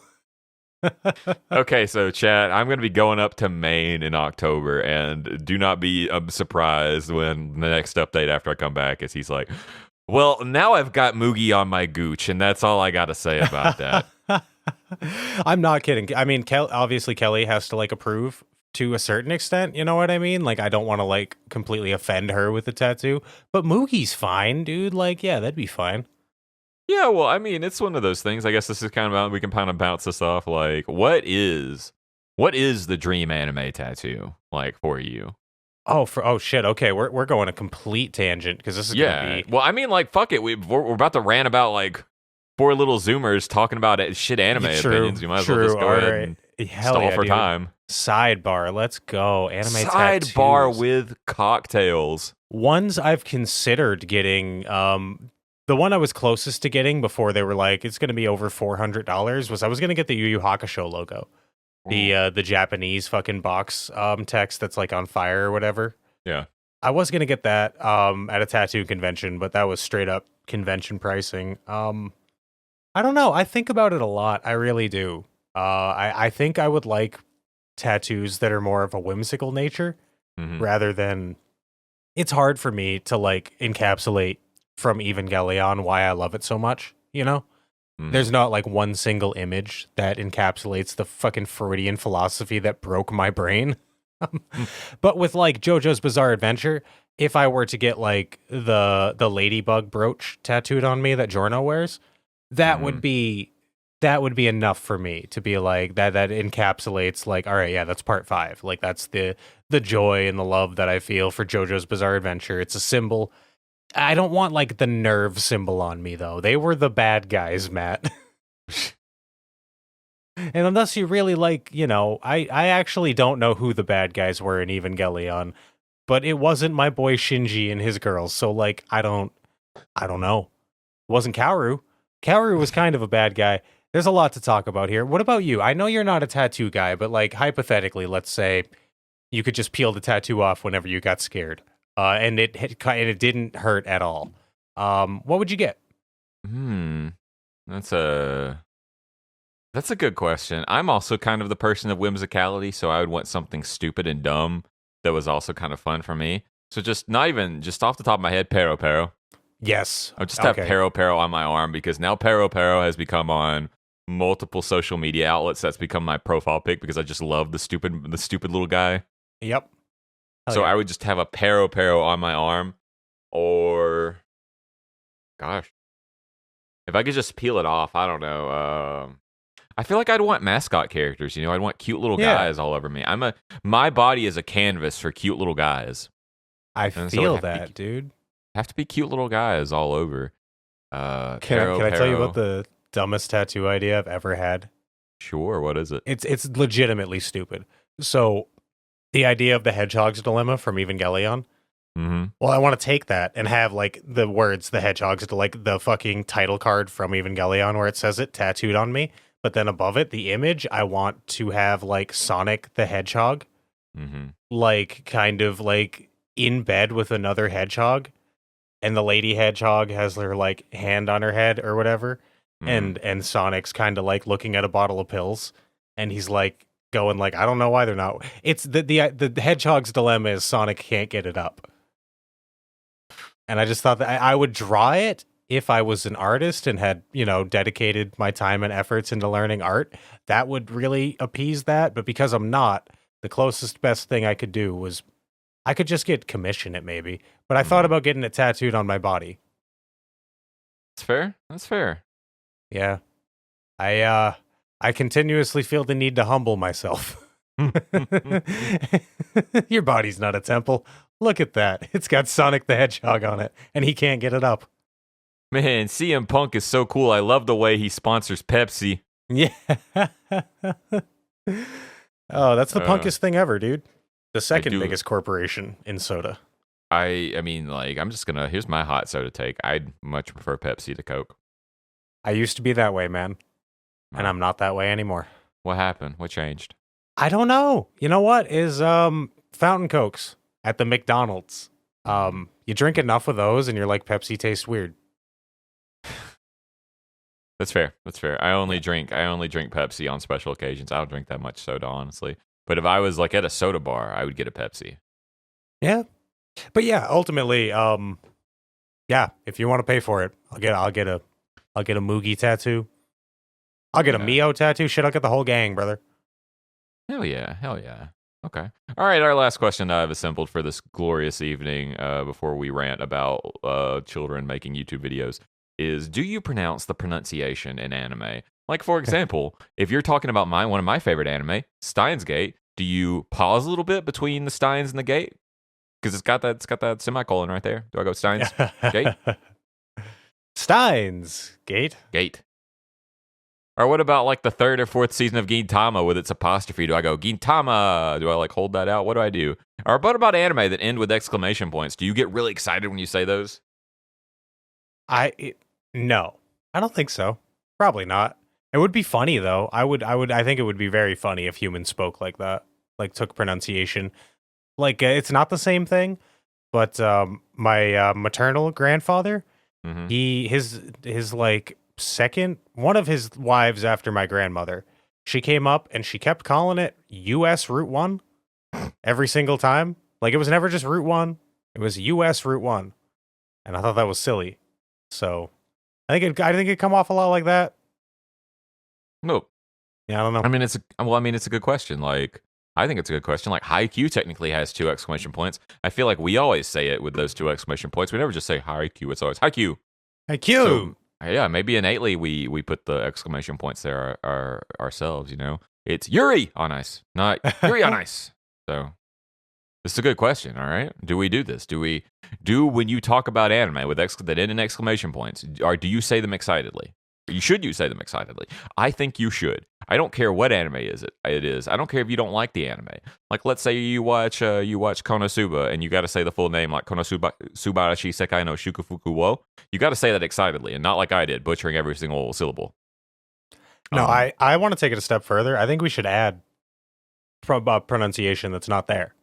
Okay, so chat, I'm going to be going up to Maine in October, and do not be surprised when the next update after I come back is he's like, well, now I've got Mugi on my gooch, and that's all I got to say about that. I'm not kidding. I mean, obviously Kelly has to like approve to a certain extent, you know what I mean? Like, I don't want to like completely offend her with the tattoo, but Mugi's fine, dude. Like, yeah, that'd be fine. Yeah, well, I mean, it's one of those things. I guess this is kind of we can kind of bounce this off. Like, what is the dream anime tattoo like for you? Oh shit. Okay, we're going a complete tangent because this is gonna be. Well, I mean, like, fuck it. We're about to rant about like four little Zoomers talking about shit anime opinions. You might as well just go ahead and stall for time. Sidebar. Let's go. Anime sidebar tattoos. with cocktails. Ones I've considered getting. The one I was closest to getting before they were like, it's going to be over $400 was I was going to get the Yu Yu Hakusho logo. The Japanese fucking box text that's like on fire or whatever. Yeah. I was going to get that at a tattoo convention, but that was straight up convention pricing. I don't know. I think about it a lot. I really do. I think I would like tattoos that are more of a whimsical nature rather than it's hard for me to like encapsulate from Evangelion why I love it so much, you know? There's not like one single image that encapsulates the fucking Freudian philosophy that broke my brain. But with like JoJo's Bizarre Adventure, if I were to get like the ladybug brooch tattooed on me that Giorno wears, that would be enough for me to be like that encapsulates like, all right, yeah, that's part 5. Like that's the joy and the love that I feel for JoJo's Bizarre Adventure. It's a symbol. I don't want like the nerve symbol on me though. They were the bad guys, Matt. And unless you really like, you know, I actually don't know who the bad guys were in Evangelion, but it wasn't my boy Shinji and his girls. So like, I don't know. It wasn't Kaoru. Kaoru was kind of a bad guy. There's a lot to talk about here. What about you? I know you're not a tattoo guy, but like hypothetically, let's say you could just peel the tattoo off whenever you got scared. And it didn't hurt at all. What would you get? That's a good question. I'm also kind of the person of whimsicality, so I would want something stupid and dumb that was also kind of fun for me. So just off the top of my head, Pero Pero. Yes. I'll just have Pero Pero on my arm because now Pero Pero has become on multiple social media outlets. That's become my profile pic because I just love the stupid little guy. Yep. So I would just have a Pero Pero on my arm, or, gosh, if I could just peel it off, I don't know. I feel like I'd want mascot characters. You know, I'd want cute little guys all over me. My body is a canvas for cute little guys. I feel that, dude. Have to be cute little guys all over. Can I tell you about the dumbest tattoo idea I've ever had? Sure. What is it? It's legitimately stupid. So, the idea of the hedgehog's dilemma from Evangelion. Well, I want to take that and have like the words "the hedgehogs" like the fucking title card from Evangelion where it says it tattooed on me. But then above it, the image, I want to have like Sonic the Hedgehog, like kind of like in bed with another hedgehog, and the lady hedgehog has her like hand on her head or whatever, and Sonic's kind of like looking at a bottle of pills, and he's like going like, I don't know why they're not. It's the hedgehog's dilemma is Sonic can't get it up, and I just thought that I would draw it. If I was an artist and had, you know, dedicated my time and efforts into learning art, that would really appease that. But because I'm not, the best thing I could do was I could just commission it maybe. But I thought about getting it tattooed on my body. That's fair. Yeah. I continuously feel the need to humble myself. Your body's not a temple. Look at that. It's got Sonic the Hedgehog on it, and he can't get it up. Man, CM Punk is so cool. I love the way he sponsors Pepsi. Yeah. Oh, that's the punkest thing ever, dude. The second biggest corporation in soda. I mean, like, here's my hot soda take. I'd much prefer Pepsi to Coke. I used to be that way, man. And I'm not that way anymore. What happened? What changed? I don't know. You know what? Is fountain Cokes at the McDonald's. You drink enough of those and you're like, Pepsi tastes weird. That's fair. I only drink Pepsi on special occasions. I don't drink that much soda, honestly. But if I was like at a soda bar, I would get a Pepsi. Yeah. But yeah, ultimately, yeah, if you want to pay for it, I'll get a Moogie tattoo. I'll get a Mio tattoo. Shit, I'll get the whole gang, brother. Hell yeah. Okay. All right, our last question I've assembled for this glorious evening before we rant about children making YouTube videos is, do you pronounce the pronunciation in anime? Like, for example, if you're talking about one of my favorite anime, Steins Gate, do you pause a little bit between the Steins and the Gate? Because it's got that semicolon right there. Do I go Steins Gate? Steins Gate. Or what about like the 3rd or 4th season of Gintama with its apostrophe? Do I go Gintama? Do I like hold that out? What do I do? Or what about anime that end with exclamation points? Do you get really excited when you say those? No, I don't think so. Probably not. It would be funny though. I think it would be very funny if humans spoke like that, like took pronunciation. Like it's not the same thing, but my maternal grandfather, Mm-hmm. his like second one of his wives after my grandmother, she came up and she kept calling it U.S. Route 1 every single time. Like it was never just Route 1, it was U.S. Route 1, and I thought that was silly. So I think it'd come off a lot like that. No, Yeah, I don't know. I mean it's a good question. Like I think it's a good question. Like Haikyuu technically has 2 exclamation points. I feel like we always say it with those 2 exclamation points. We never just say Haikyuu. It's always Haikyuu. Hey, Q. So yeah, maybe innately we put the exclamation points there ourselves. You know, it's Yuri on ice, not Yuri on ice. So this is a good question. All right, do we do this? Do we when you talk about anime with that end in exclamation points? Or do you say them excitedly? Should you say them excitedly? I think you should. I don't care what anime it is. I don't care if you don't like the anime. Like, let's say you watch Konosuba and you got to say the full name, like Konosuba Subarashi Sekai no Shukufuku wo. You got to say that excitedly and not like I did, butchering every single syllable. No, I want to take it a step further. I think we should add pronunciation that's not there.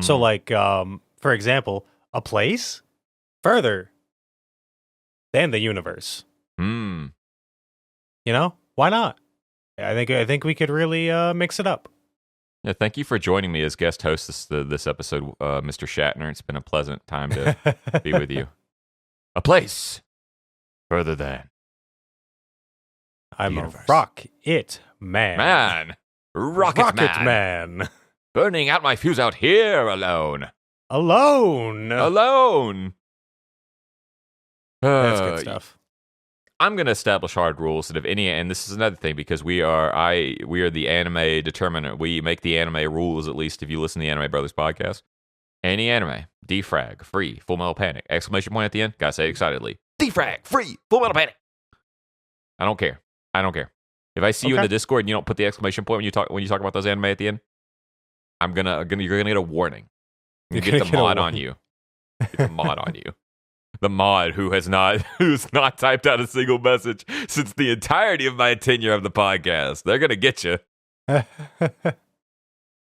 So, like, for example, a place further than the universe. You know, why not? I think we could really mix it up. Yeah, thank you for joining me as guest host this episode, Mr. Shatner. It's been a pleasant time to be with you. A place further than I'm universe. a rocket man. Rocket man. Burning out my fuse out here alone. Alone. That's good stuff. I'm going to establish hard rules that if any, and this is another thing because we are the anime determinant. We make the anime rules, at least if you listen to the Anime Brothers podcast. Any anime, defrag, free, Full Metal Panic, exclamation point at the end, gotta say it excitedly. Defrag, free, Full Metal Panic. I don't care. If I see you in the Discord and you don't put the exclamation point when you talk about those anime at the end, you're gonna get a warning. You get the mod on you. Get the mod on you. The mod who's not typed out a single message since the entirety of my tenure of the podcast. They're gonna get you.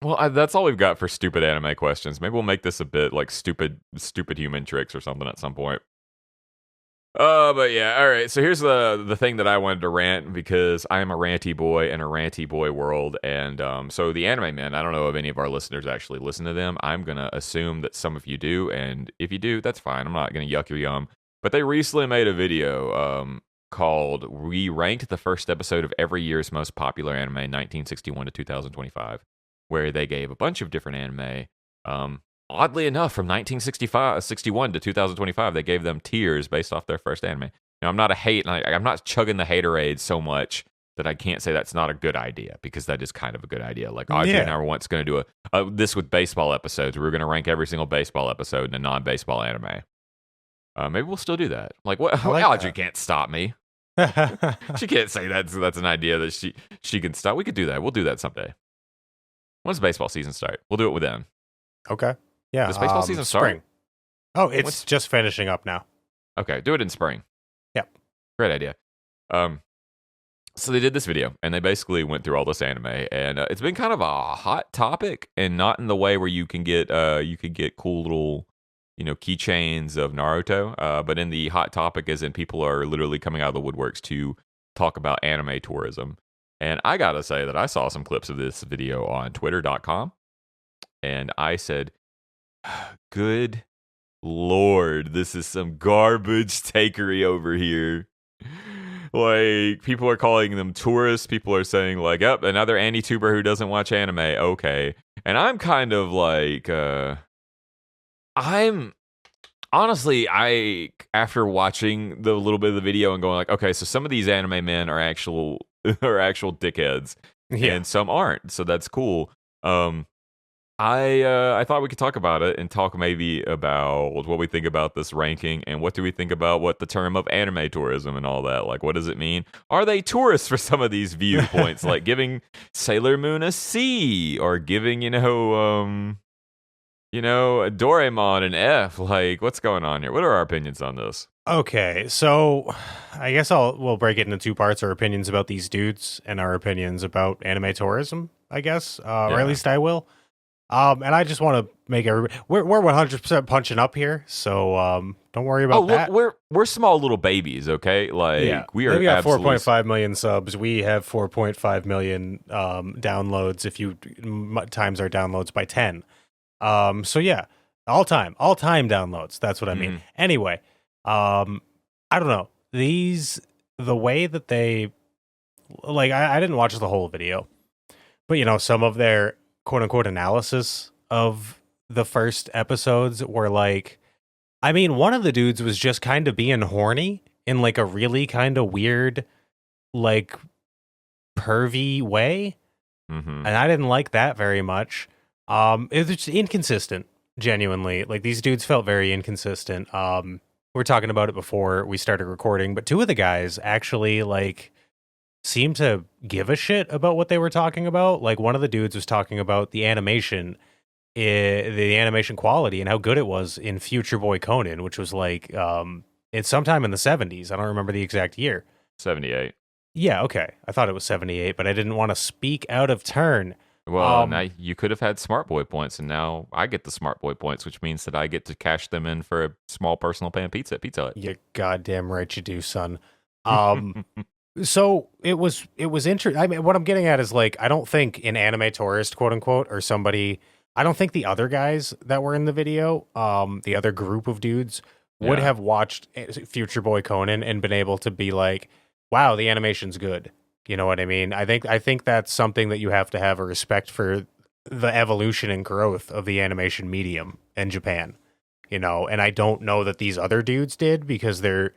Well, that's all we've got for stupid anime questions. Maybe we'll make this a bit like stupid human tricks or something at some point. But yeah, all right. So here's the thing that I wanted to rant because I am a ranty boy in a ranty boy world, and so the Anime Men. I don't know if any of our listeners actually listen to them. I'm gonna assume that some of you do, and if you do, that's fine. I'm not gonna yuck your yum. But they recently made a video called "We Ranked the First Episode of Every Year's Most Popular Anime, 1961 to 2025," where they gave a bunch of different anime. Oddly enough, from 1961 to 2025, they gave them tiers based off their first anime. Now, I'm not I'm not chugging the haterade so much that I can't say that's not a good idea, because that is kind of a good idea. Like Audrey and I were once going to do this with baseball episodes. We were going to rank every single baseball episode in a non-baseball anime. Maybe we'll still do that. Like, what? Audrey can't stop me. She can't say that's an idea that she can stop. We could do that. We'll do that someday. When's baseball season start? We'll do it with them. Okay. Yeah. Does baseball season start? Spring. Oh, it's just finishing up now. Okay, do it in spring. Yep. Great idea. So they did this video, and they basically went through all this anime, and it's been kind of a hot topic, and not in the way where you can get cool little, keychains of Naruto, but in the hot topic as in people are literally coming out of the woodworks to talk about anime tourism. And I gotta say that I saw some clips of this video on Twitter.com, and I said, good Lord, this is some garbage takery over here. Like, people are calling them tourists. People are saying, like, yep, another anti-tuber who doesn't watch anime. Okay. And I'm kind of like, after watching the little bit of the video and going like, okay, so some of these anime men are actual dickheads, and some aren't. So that's cool. I thought we could talk about it and talk maybe about what we think about this ranking and what do we think about what the term of anime tourism and all that. Like, what does it mean? Are they tourists for some of these viewpoints? Like giving Sailor Moon a C or giving, Doraemon and F. Like, what's going on here? What are our opinions on this? Okay, so I guess we'll break it into two parts: our opinions about these dudes and our opinions about anime tourism. I guess, or at least I will. And I just want to make everybody we're 100% punching up here, so don't worry about that. We're small little babies, okay? Like we are. We got 4.5 million subs. We have 4.5 million downloads. If you times our downloads by 10, so yeah, all time downloads. That's what I mean. Anyway, I don't know the way that they like. I didn't watch the whole video, but some of their quote unquote analysis of the first episodes were like, I mean, one of the dudes was just kind of being horny in like a really kind of weird, like pervy way. And I didn't like that very much. It was just inconsistent, genuinely. Like these dudes felt very inconsistent. We were talking about it before we started recording, but two of the guys actually like seemed to give a shit about what they were talking about. Like one of the dudes was talking about the animation quality and how good it was in Future Boy Conan, which was like it's sometime in the 70s. I don't remember the exact year. 78. Yeah, okay. I thought it was 78, but I didn't want to speak out of turn. Well, now you could have had Smart Boy points, and now I get the Smart Boy points, which means that I get to cash them in for a small personal pan pizza at Pizza Hut. You're goddamn right you do, son. So it was interesting. I mean, what I'm getting at is like, I don't think an anime tourist, quote unquote, or somebody, I don't think the other guys that were in the video, the other group of dudes would have watched Future Boy Conan and been able to be like, wow, the animation's good. You know what I mean? I think that's something that you have to have a respect for the evolution and growth of the animation medium in Japan, and I don't know that these other dudes did because they're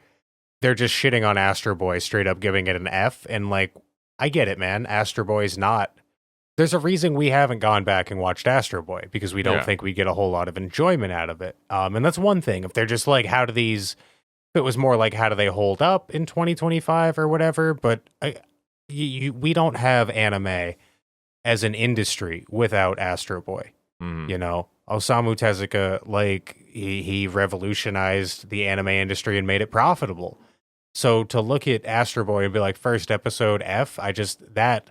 just shitting on Astro Boy, straight up giving it an F. And like, I get it, man. Astro Boy's not. There's a reason we haven't gone back and watched Astro Boy because we don't think we get a whole lot of enjoyment out of it. And that's one thing. If they're just like, if it was more like, how do they hold up in 2025 or whatever? But we don't have anime as an industry without Astro Boy. Osamu Tezuka, like he revolutionized the anime industry and made it profitable. So to look at Astro Boy and be like, first episode F, that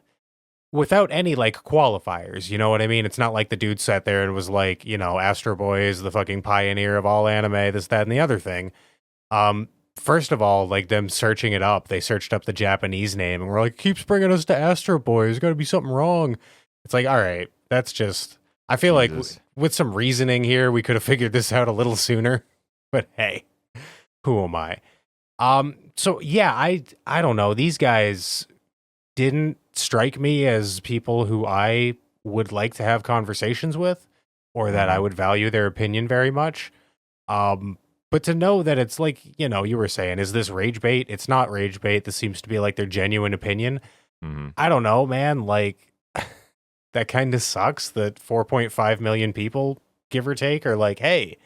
without any like qualifiers, you know what I mean? It's not like the dude sat there and was like, Astro Boy is the fucking pioneer of all anime, this, that, and the other thing. First of all, like them searching it up, they searched up the Japanese name and were like, keeps bringing us to Astro Boy. There's got to be something wrong. It's like, all right, that's just, I feel like with some reasoning here, we could have figured this out a little sooner. But hey, who am I? So yeah, I don't know. These guys didn't strike me as people who I would like to have conversations with, or that I would value their opinion very much. But to know that it's like, you were saying, is this rage bait? It's not rage bait. This seems to be like their genuine opinion. I don't know, man. Like, that kind of sucks that 4.5 million people, give or take, are like, hey,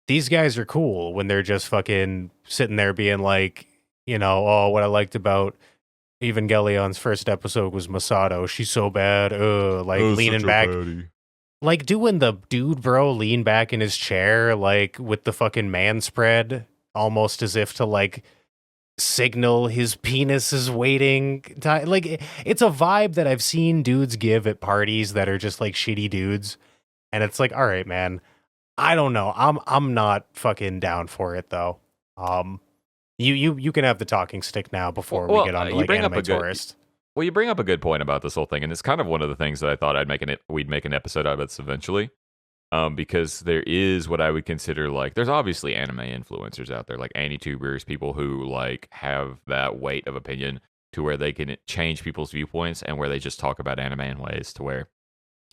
these guys are cool, when they're just fucking sitting there being like, oh, what I liked about Evangelion's first episode was Masato. She's so bad. Like leaning back. Like doing the dude bro lean back in his chair, like with the fucking man spread, almost as if to like signal his penis is waiting. Like it's a vibe that I've seen dudes give at parties that are just like shitty dudes. And it's like, all right, man, I don't know. I'm not fucking down for it though. You can have the talking stick now before we get on to like Anime Tourist. Well, you bring up a good point about this whole thing, and it's kind of one of the things that I thought we'd make an episode out of this eventually, because there is what I would consider like, there's obviously anime influencers out there, like AniTubers, people who like have that weight of opinion to where they can change people's viewpoints, and where they just talk about anime in ways to where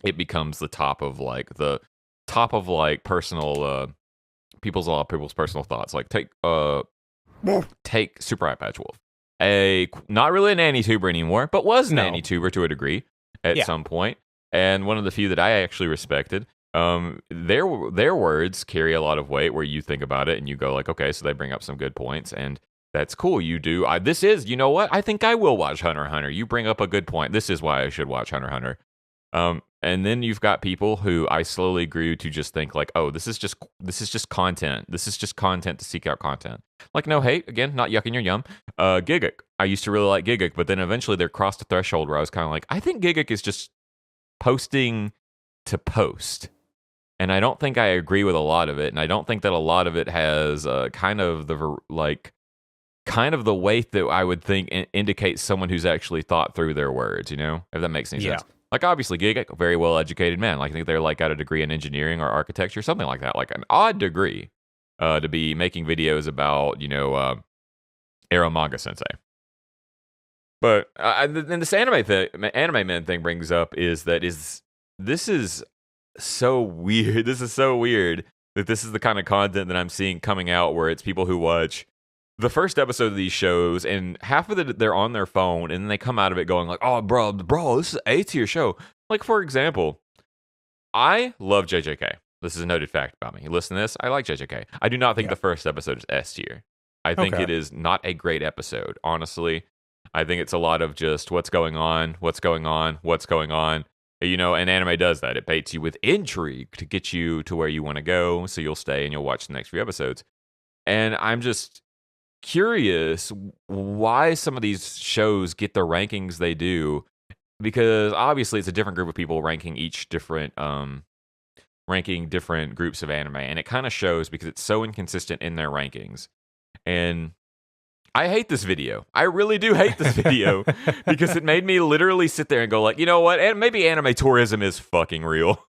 it becomes the top of personal people's personal thoughts. Like take Super Eye Patch Wolf. Not really an AniTuber anymore, but was an AniTuber to a degree at some point, and one of the few that I actually respected. Their words carry a lot of weight where you think about it and you go like, okay, so they bring up some good points, and that's cool. You do. You know what? I think I will watch Hunter x Hunter. You bring up a good point. This is why I should watch Hunter x Hunter. And then you've got people who I slowly grew to just think like, oh, this is just content. This is just content to seek out content. Like, no hate, again, not yucking your yum. Gigguk. I used to really like Gigguk, but then eventually there crossed a threshold where I was kind of like, I think Gigguk is just posting to post. And I don't think I agree with a lot of it. And I don't think that a lot of it has kind of the weight that I would think indicates someone who's actually thought through their words, you know, if that makes any sense. Like, obviously, Giga, a very well-educated man. Like, I think they're, like, got a degree in engineering or architecture, something like that. Like, an odd degree to be making videos about, you know, Ero Manga Sensei. But then this anime man thing brings up this is so weird. This is so weird that this is the kind of content that I'm seeing coming out where it's people who watch the first episode of these shows, and half of it they're on their phone, and then they come out of it going like, "Oh, bro, this is A tier show." Like, for example, I love JJK. This is a noted fact about me. You listen to this, I like JJK. I do not think the first episode is S tier. I think it is not a great episode, honestly. I think it's a lot of just what's going on. You know, and anime does that. It baits you with intrigue to get you to where you want to go, so you'll stay and you'll watch the next few episodes. And I'm just curious why some of these shows get the rankings they do, because obviously it's a different group of people ranking different groups of anime, and it kind of shows because it's so inconsistent in their rankings. And I hate this video. I really do hate this video because it made me literally sit there and go like, you know what? And maybe anime tourism is fucking real.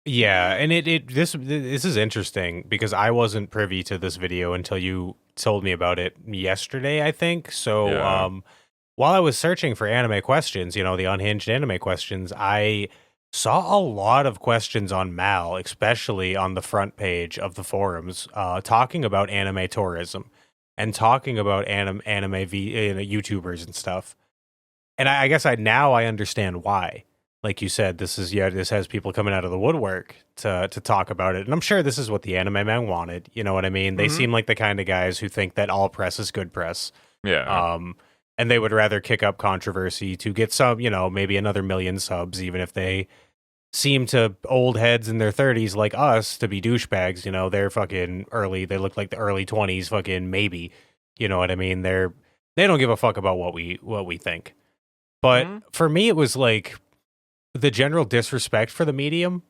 Yeah, and this is interesting because I wasn't privy to this video until you told me about it yesterday, I think. So while I was searching for anime questions, you know, the Unhinged anime questions, I saw a lot of questions on Mal, especially on the front page of the forums, talking about anime tourism and talking about anime YouTubers and stuff. And I guess I understand why. Like you said, this has people coming out of the woodwork to talk about it. And I'm sure this is what the anime man wanted. You know what I mean? They seem like the kind of guys who think that all press is good press. Yeah. And they would rather kick up controversy to get some, you know, maybe another million subs, even if they seem to old heads in their 30s like us to be douchebags. You know, they're fucking early. They look like the early 20s, fucking maybe. You know what I mean? They don't give a fuck about what we think. But for me, it was like the general disrespect for the medium,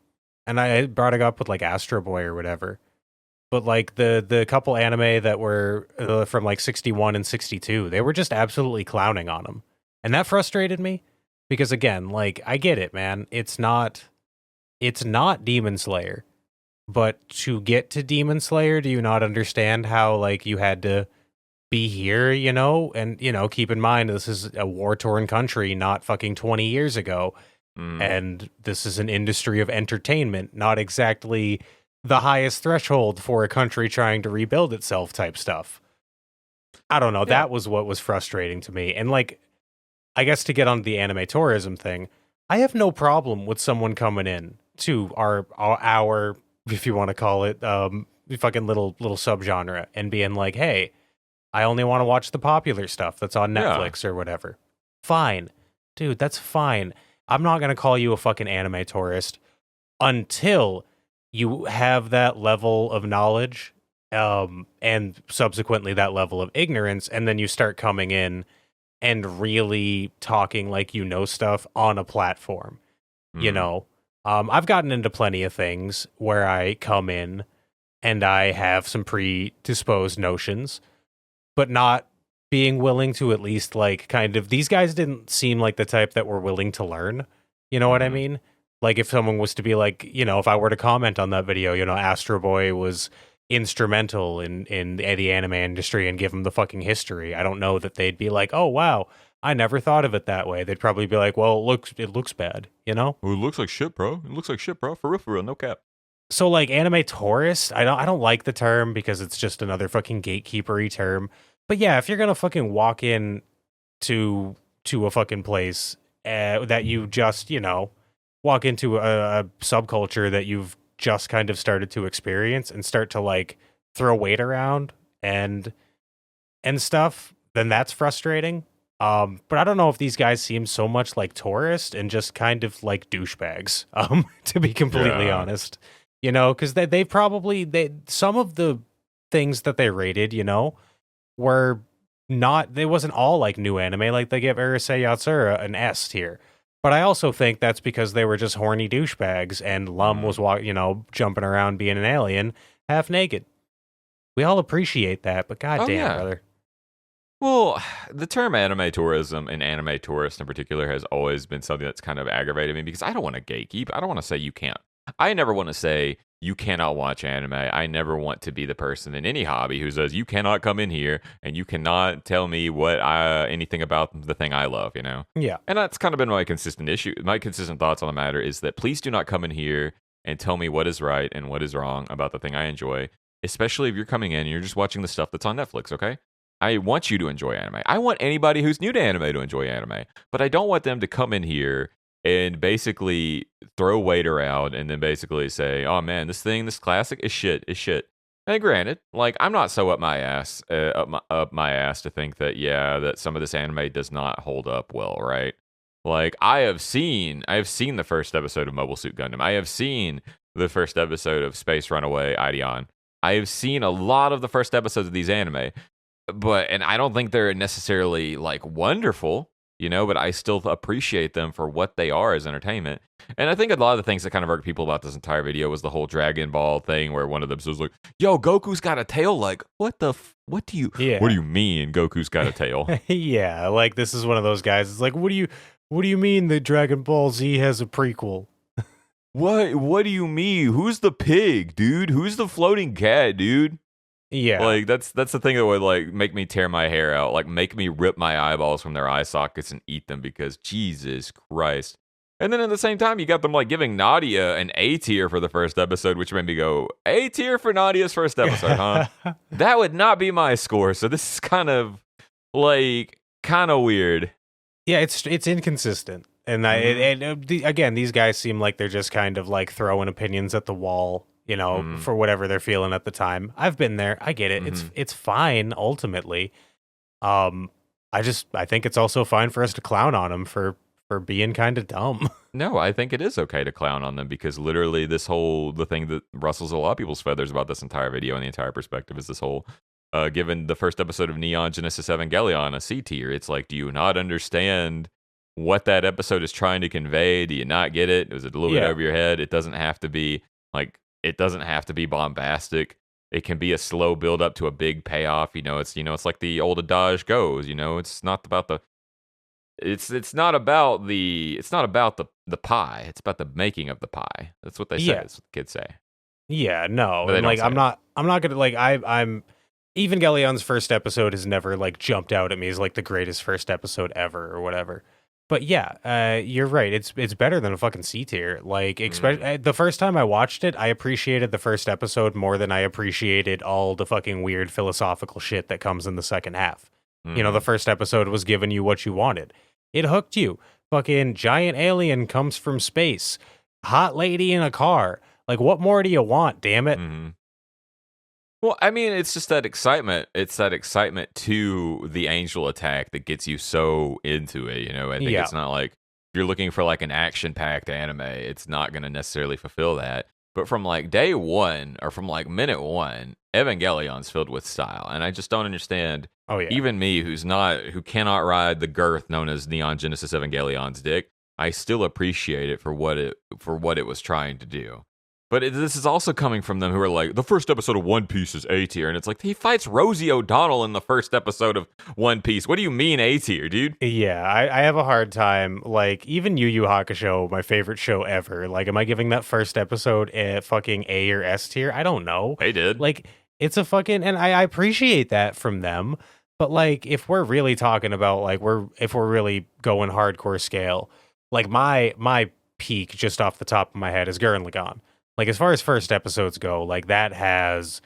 and I brought it up with like Astro Boy or whatever. But like the couple anime that were from like 61 and 62, they were just absolutely clowning on them, and that frustrated me because again, like I get it, man. It's not Demon Slayer, but to get to Demon Slayer, do you not understand how like you had to be here, you know? And you know, keep in mind this is a war-torn country, not fucking 20 years ago. And this is an industry of entertainment, not exactly the highest threshold for a country trying to rebuild itself type stuff. I don't know. Yeah. That was what was frustrating to me. And like, I guess to get on the anime tourism thing, I have no problem with someone coming in to our if you want to call it, fucking little subgenre and being like, hey, I only want to watch the popular stuff that's on Netflix or whatever. Fine. Dude, that's fine. I'm not going to call you a fucking anime tourist until you have that level of knowledge and subsequently that level of ignorance. And then you start coming in and really talking like you know stuff on a platform. You know, I've gotten into plenty of things where I come in and I have some predisposed notions, but not being willing to at least like kind of, these guys didn't seem like the type that were willing to learn. You know what I mean? Like if someone was to be like, you know, if I were to comment on that video, you know, Astro Boy was instrumental in the anime industry and give him the fucking history. I don't know that they'd be like, oh, wow, I never thought of it that way. They'd probably be like, well, it looks bad, you know? Well, it looks like shit, bro. It looks like shit, bro. For real, no cap. So like anime tourist, I don't like the term because it's just another fucking gatekeepery term. But yeah, if you're gonna fucking walk in to a fucking place that you just, you know, walk into a subculture that you've just kind of started to experience and start to like throw weight around and stuff, then that's frustrating. But I don't know if these guys seem so much like tourists and just kind of like douchebags, to be completely Yeah. honest. Because they probably some of the things that they rated, were not they wasn't all like new anime. Like they give Urusei Yatsura an S tier. But I also think that's because they were just horny douchebags and Lum was jumping around being an alien half naked. We all appreciate that, but Oh goddamn, yeah. brother. Well, the term anime tourism and anime tourist in particular has always been something that's kind of aggravated me because I don't want to gatekeep. I don't want to say you can't. I never want to say you cannot watch anime. I never want to be the person in any hobby who says you cannot come in here and you cannot tell me anything about the thing I love, Yeah. And that's kind of been my consistent issue. My consistent thoughts on the matter is that please do not come in here and tell me what is right and what is wrong about the thing I enjoy, especially if you're coming in and you're just watching the stuff that's on Netflix, okay? I want you to enjoy anime. I want anybody who's new to anime to enjoy anime, but I don't want them to come in here and basically throw weight around and then basically say, "Oh man, this classic is shit, is shit." And granted, like I'm not so up my ass, up my ass to think that that some of this anime does not hold up well, right? Like I have seen the first episode of Mobile Suit Gundam. I have seen the first episode of Space Runaway Ideon. I have seen a lot of the first episodes of these anime, and I don't think they're necessarily like wonderful, but I still appreciate them for what they are as entertainment. And I think a lot of the things that kind of irked people about this entire video was the whole Dragon Ball thing, where one of them was like, "Yo, Goku's got a tail." Like, what do you mean Goku's got a tail? Yeah, like this is one of those guys. It's like, what do you mean that Dragon Ball Z has a prequel? What do you mean? Who's the pig, dude? Who's the floating cat, dude? Yeah. Like that's the thing that would like make me tear my hair out, like make me rip my eyeballs from their eye sockets and eat them because Jesus Christ. And then at the same time, you got them like giving Nadia an A tier for the first episode, which made me go, A tier for Nadia's first episode, huh? That would not be my score. So this is kind of weird. Yeah, it's inconsistent. And again, these guys seem like they're just kind of like throwing opinions at the wall, for whatever they're feeling at the time. I've been there. I get it. It's fine ultimately. I think it's also fine for us to clown on them for being kind of dumb. No, I think it is okay to clown on them because literally the thing that rustles a lot of people's feathers about this entire video and the entire perspective is this whole given the first episode of Neon Genesis Evangelion a C tier. It's like, do you not understand what that episode is trying to convey? Do you not get it? Was it a little bit over your head? It doesn't have to be bombastic. It can be a slow build up to a big payoff. It's like the old adage goes. It's not about the the pie. It's about the making of the pie. That's what they say. That's what the kids say. Yeah, no. But And like I'm not gonna like I'm Evangelion's first episode has never like jumped out at me as like the greatest first episode ever or whatever. But yeah, you're right. It's better than a fucking C tier. Like, the first time I watched it, I appreciated the first episode more than I appreciated all the fucking weird philosophical shit that comes in the second half. The first episode was giving you what you wanted. It hooked you. Fucking giant alien comes from space. Hot lady in a car. Like, what more do you want, damn it? Well, I mean, it's just that excitement. It's that excitement to the angel attack that gets you so into it. I think it's not like if you're looking for like an action-packed anime, it's not going to necessarily fulfill that. But from like day one or from like minute one, Evangelion's filled with style, and I just don't understand. Oh yeah. Even me, who cannot ride the girth known as Neon Genesis Evangelion's dick, I still appreciate it for what it was trying to do. But this is also coming from them who are like, the first episode of One Piece is A tier. And it's like, he fights Rosie O'Donnell in the first episode of One Piece. What do you mean A tier, dude? Yeah, I have a hard time. Like, even Yu Yu Hakusho, my favorite show ever. Like, am I giving that first episode a fucking A or S tier? I don't know. They did. Like, it's a fucking, and I appreciate that from them. But like, if we're really talking about like, if we're really going hardcore scale, like my peak just off the top of my head is Gurren Lagann. Like, as far as first episodes go, like, that has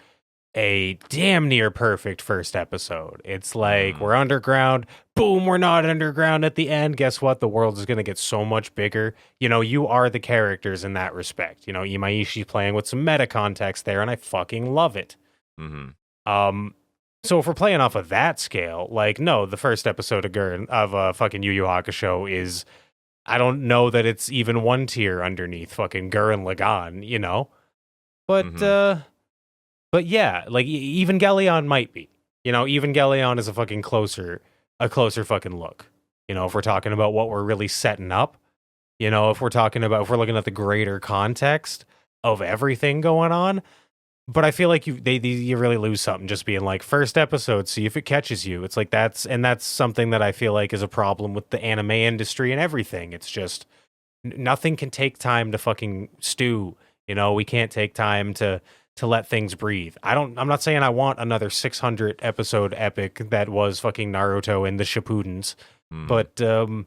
a damn near perfect first episode. It's like, we're underground, boom, we're not underground at the end. Guess what? The world is going to get so much bigger. You are the characters in that respect. Imaishi playing with some meta context there, and I fucking love it. So if we're playing off of that scale, like, no, the first episode of fucking Yu Yu Hakusho is, I don't know that it's even one tier underneath fucking Gurren Lagann, you know? But Mhm. but yeah, like Evangelion might be. You know, Evangelion is a closer fucking look. You know, if we're talking about what we're really setting up, you know, if we're looking at the greater context of everything going on. But I feel like you really lose something just being like first episode, see if it catches you. It's like that's something that I feel like is a problem with the anime industry and everything. It's just nothing can take time to fucking stew. You know, we can't take time to let things breathe. I'm not saying I want another 600 episode epic that was fucking Naruto and the Shippudens, Mhm.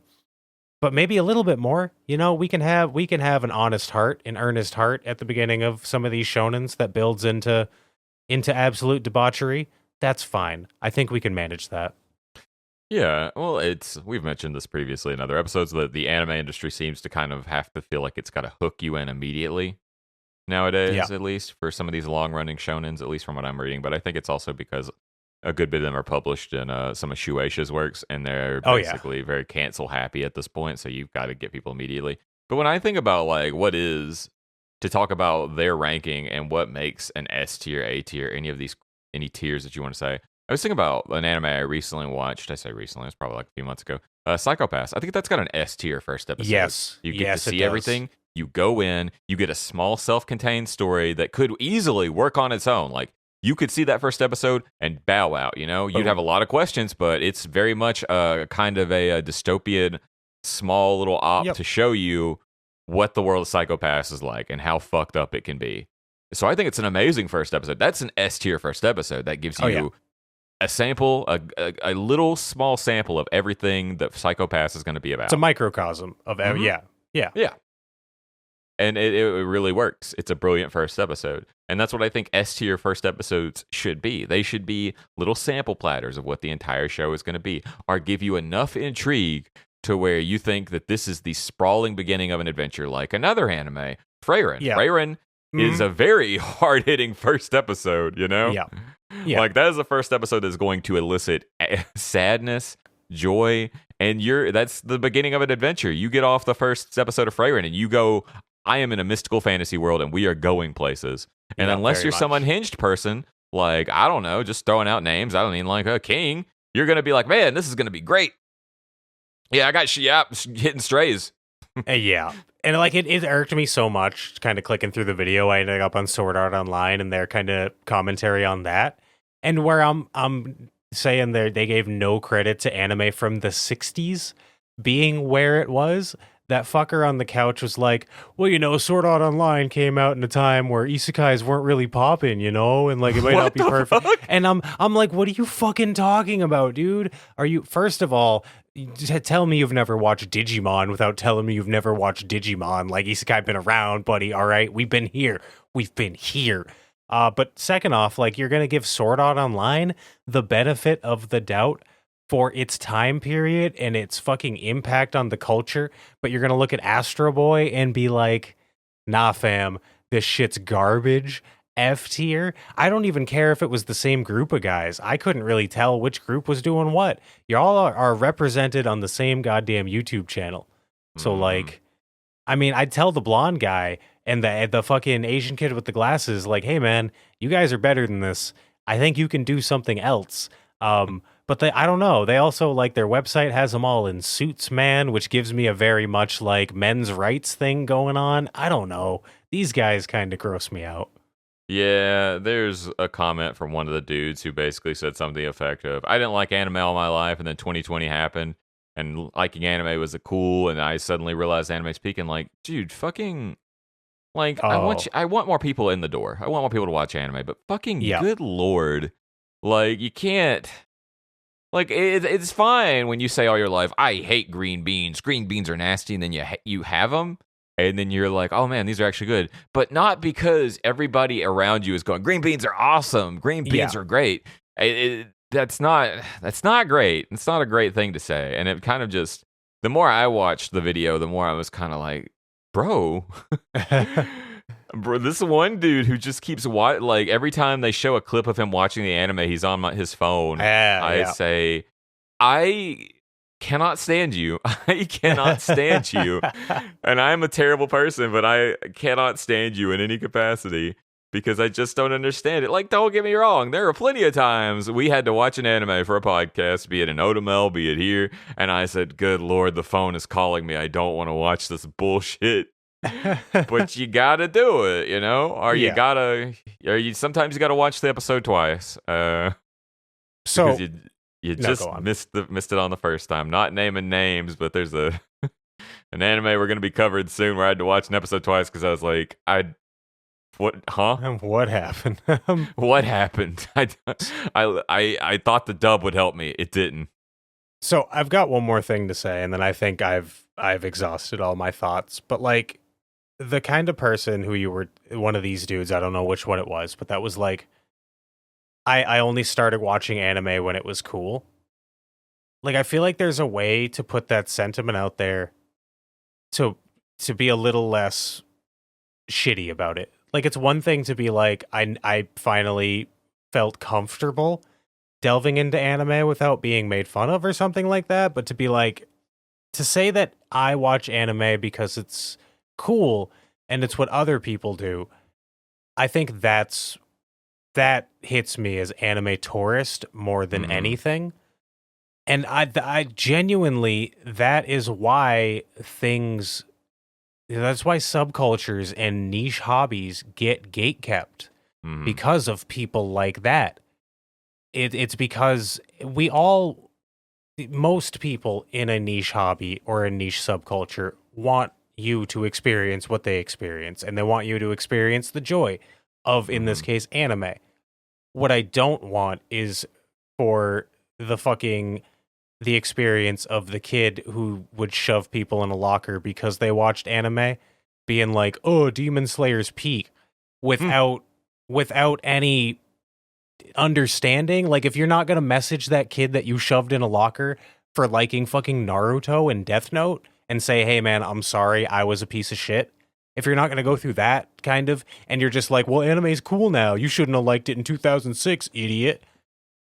but maybe a little bit more. You know, we can have an honest heart, an earnest heart at the beginning of some of these shonens that builds into absolute debauchery. That's fine. I think we can manage that. Yeah, well, we've mentioned this previously in other episodes that the anime industry seems to kind of have to feel like it's got to hook you in immediately Yeah. nowadays, at least for some of these long-running shonens, at least from what I'm reading. But I think it's also because a good bit of them are published in some of Shueisha's works, and they're Oh yeah. basically very cancel happy at this point. So you've got to get people immediately. But when I think about like what is to talk about their ranking and what makes an S tier, A tier, any tiers that you want to say, I was thinking about an anime I recently watched. I say recently, it's probably like a few months ago. Psychopaths. I think that's got an S tier first episode. Yes. You get to Yes, it see does. everything. You go in, you get a small self-contained story that could easily work on its own. Like you could see that first episode and bow out. You know, you'd have a lot of questions, but it's very much a kind of a dystopian, small little op Yep. to show you what the world of Psychopaths is like and how fucked up it can be. So I think it's an amazing first episode. That's an S tier first episode that gives you Oh yeah. a sample, a little small sample of everything that Psychopaths is going to be about. It's a microcosm of Mhm. yeah. Yeah. Yeah. And it really works. It's a brilliant first episode. And that's what I think S tier first episodes should be. They should be little sample platters of what the entire show is going to be, or give you enough intrigue to where you think that this is the sprawling beginning of an adventure, like another anime, Freyren. Yeah. Freyren is a very hard hitting first episode, you know? Yeah. Yeah. Like that is the first episode that's going to elicit sadness, joy, and that's the beginning of an adventure. You get off the first episode of Freyren and you go, I am in a mystical fantasy world and we are going places. And Yeah, unless very you're some much. unhinged person, like, I don't know, just throwing out names, I don't mean like a king, you're going to be like, man, this is going to be great. Yeah, I got hitting strays. Yeah. And like it irked me so much kind of clicking through the video. I ended up on Sword Art Online and their kind of commentary on that. And where I'm saying they gave no credit to anime from the 60s being where it was. That fucker on the couch was like, well, you know, Sword Art Online came out in a time where isekais weren't really popping, you know, and like it might not be perfect. Fuck? And I'm like, what are you fucking talking about, dude? Are you, first of all, tell me you've never watched Digimon without telling me you've never watched Digimon. Like, isekai been around, buddy. All right, we've been here. We've been here. But second off, like, you're gonna give Sword Art Online the benefit of the doubt for its time period and its fucking impact on the culture, but you're gonna look at Astro Boy and be like, nah, fam, this shit's garbage. F tier. I don't even care if it was the same group of guys. I couldn't really tell which group was doing what. Y'all are represented on the same goddamn YouTube channel. So like, I mean, I'd tell the blonde guy and the fucking Asian kid with the glasses, like, hey man, you guys are better than this. I think you can do something else. But I don't know. They also, like, their website has them all in suits, man, which gives me a very much like men's rights thing going on. I don't know. These guys kind of gross me out. Yeah, there's a comment from one of the dudes who basically said something to the effect of, I didn't like anime all my life, and then 2020 happened, and liking anime was a cool, and I suddenly realized anime's peaking. Like, dude, fucking, like, I want more people in the door. I want more people to watch anime, but fucking good lord. Like, you can't, like, it's fine when you say all your life, I hate green beans. Green beans are nasty, and then you have them. And then you're like, oh man, these are actually good. But not because everybody around you is going, green beans are awesome. Green beans are great. That's not great. It's not a great thing to say. And it kind of just, the more I watched the video, the more I was kind of like, bro, Bro, this one dude who just keeps like every time they show a clip of him watching the anime, he's on his phone. I Yeah. say, I cannot stand you. I cannot stand you. And I'm a terrible person, but I cannot stand you in any capacity because I just don't understand it. Like, don't get me wrong. There are plenty of times we had to watch an anime for a podcast, be it an Otomel, be it here. And I said, good Lord, the phone is calling me. I don't want to watch this bullshit. But you gotta do it, you know? Or you Yeah. gotta, or you sometimes you gotta watch the episode twice. So Because you No, just go on. missed it on the first time. Not naming names, but there's an anime we're gonna be covered soon where I had to watch an episode twice because I was like, what happened? what happened? I thought the dub would help me. It didn't. So I've got one more thing to say, and then I think I've exhausted all my thoughts. But like the kind of person who you were, one of these dudes, I don't know which one it was, but that was like, I only started watching anime when it was cool. Like I feel like there's a way to put that sentiment out there to be a little less shitty about it. Like it's one thing to be like, I finally felt comfortable delving into anime without being made fun of or something like that, but to be like, to say that I watch anime because it's cool and it's what other people do, I think that hits me as anime tourist more than anything. And I genuinely, that's why subcultures and niche hobbies get gatekept because of people like that. It's because most people in a niche hobby or a niche subculture want you to experience what they experience, and they want you to experience the joy of, in this case, anime. What I don't want is for the experience of the kid who would shove people in a locker because they watched anime being like, oh, Demon Slayer's peak without any understanding. Like if you're not going to message that kid that you shoved in a locker for liking fucking Naruto and Death Note and say, hey man, I'm sorry, I was a piece of shit. If you're not going to go through that kind of, and you're just like, well, anime's cool now, you shouldn't have liked it in 2006, idiot,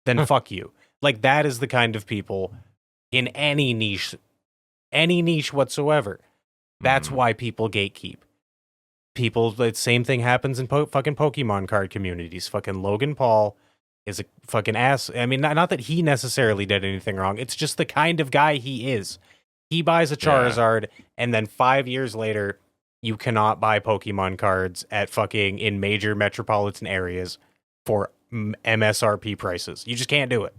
then fuck you. Like that is the kind of people in any niche whatsoever. That's why people gatekeep. The same thing happens in fucking Pokemon card communities. Fucking Logan Paul is a fucking ass. I mean, not that he necessarily did anything wrong. It's just the kind of guy he is. He buys a Charizard, and then 5 years later, you cannot buy Pokemon cards at fucking in major metropolitan areas for MSRP prices. You just can't do it.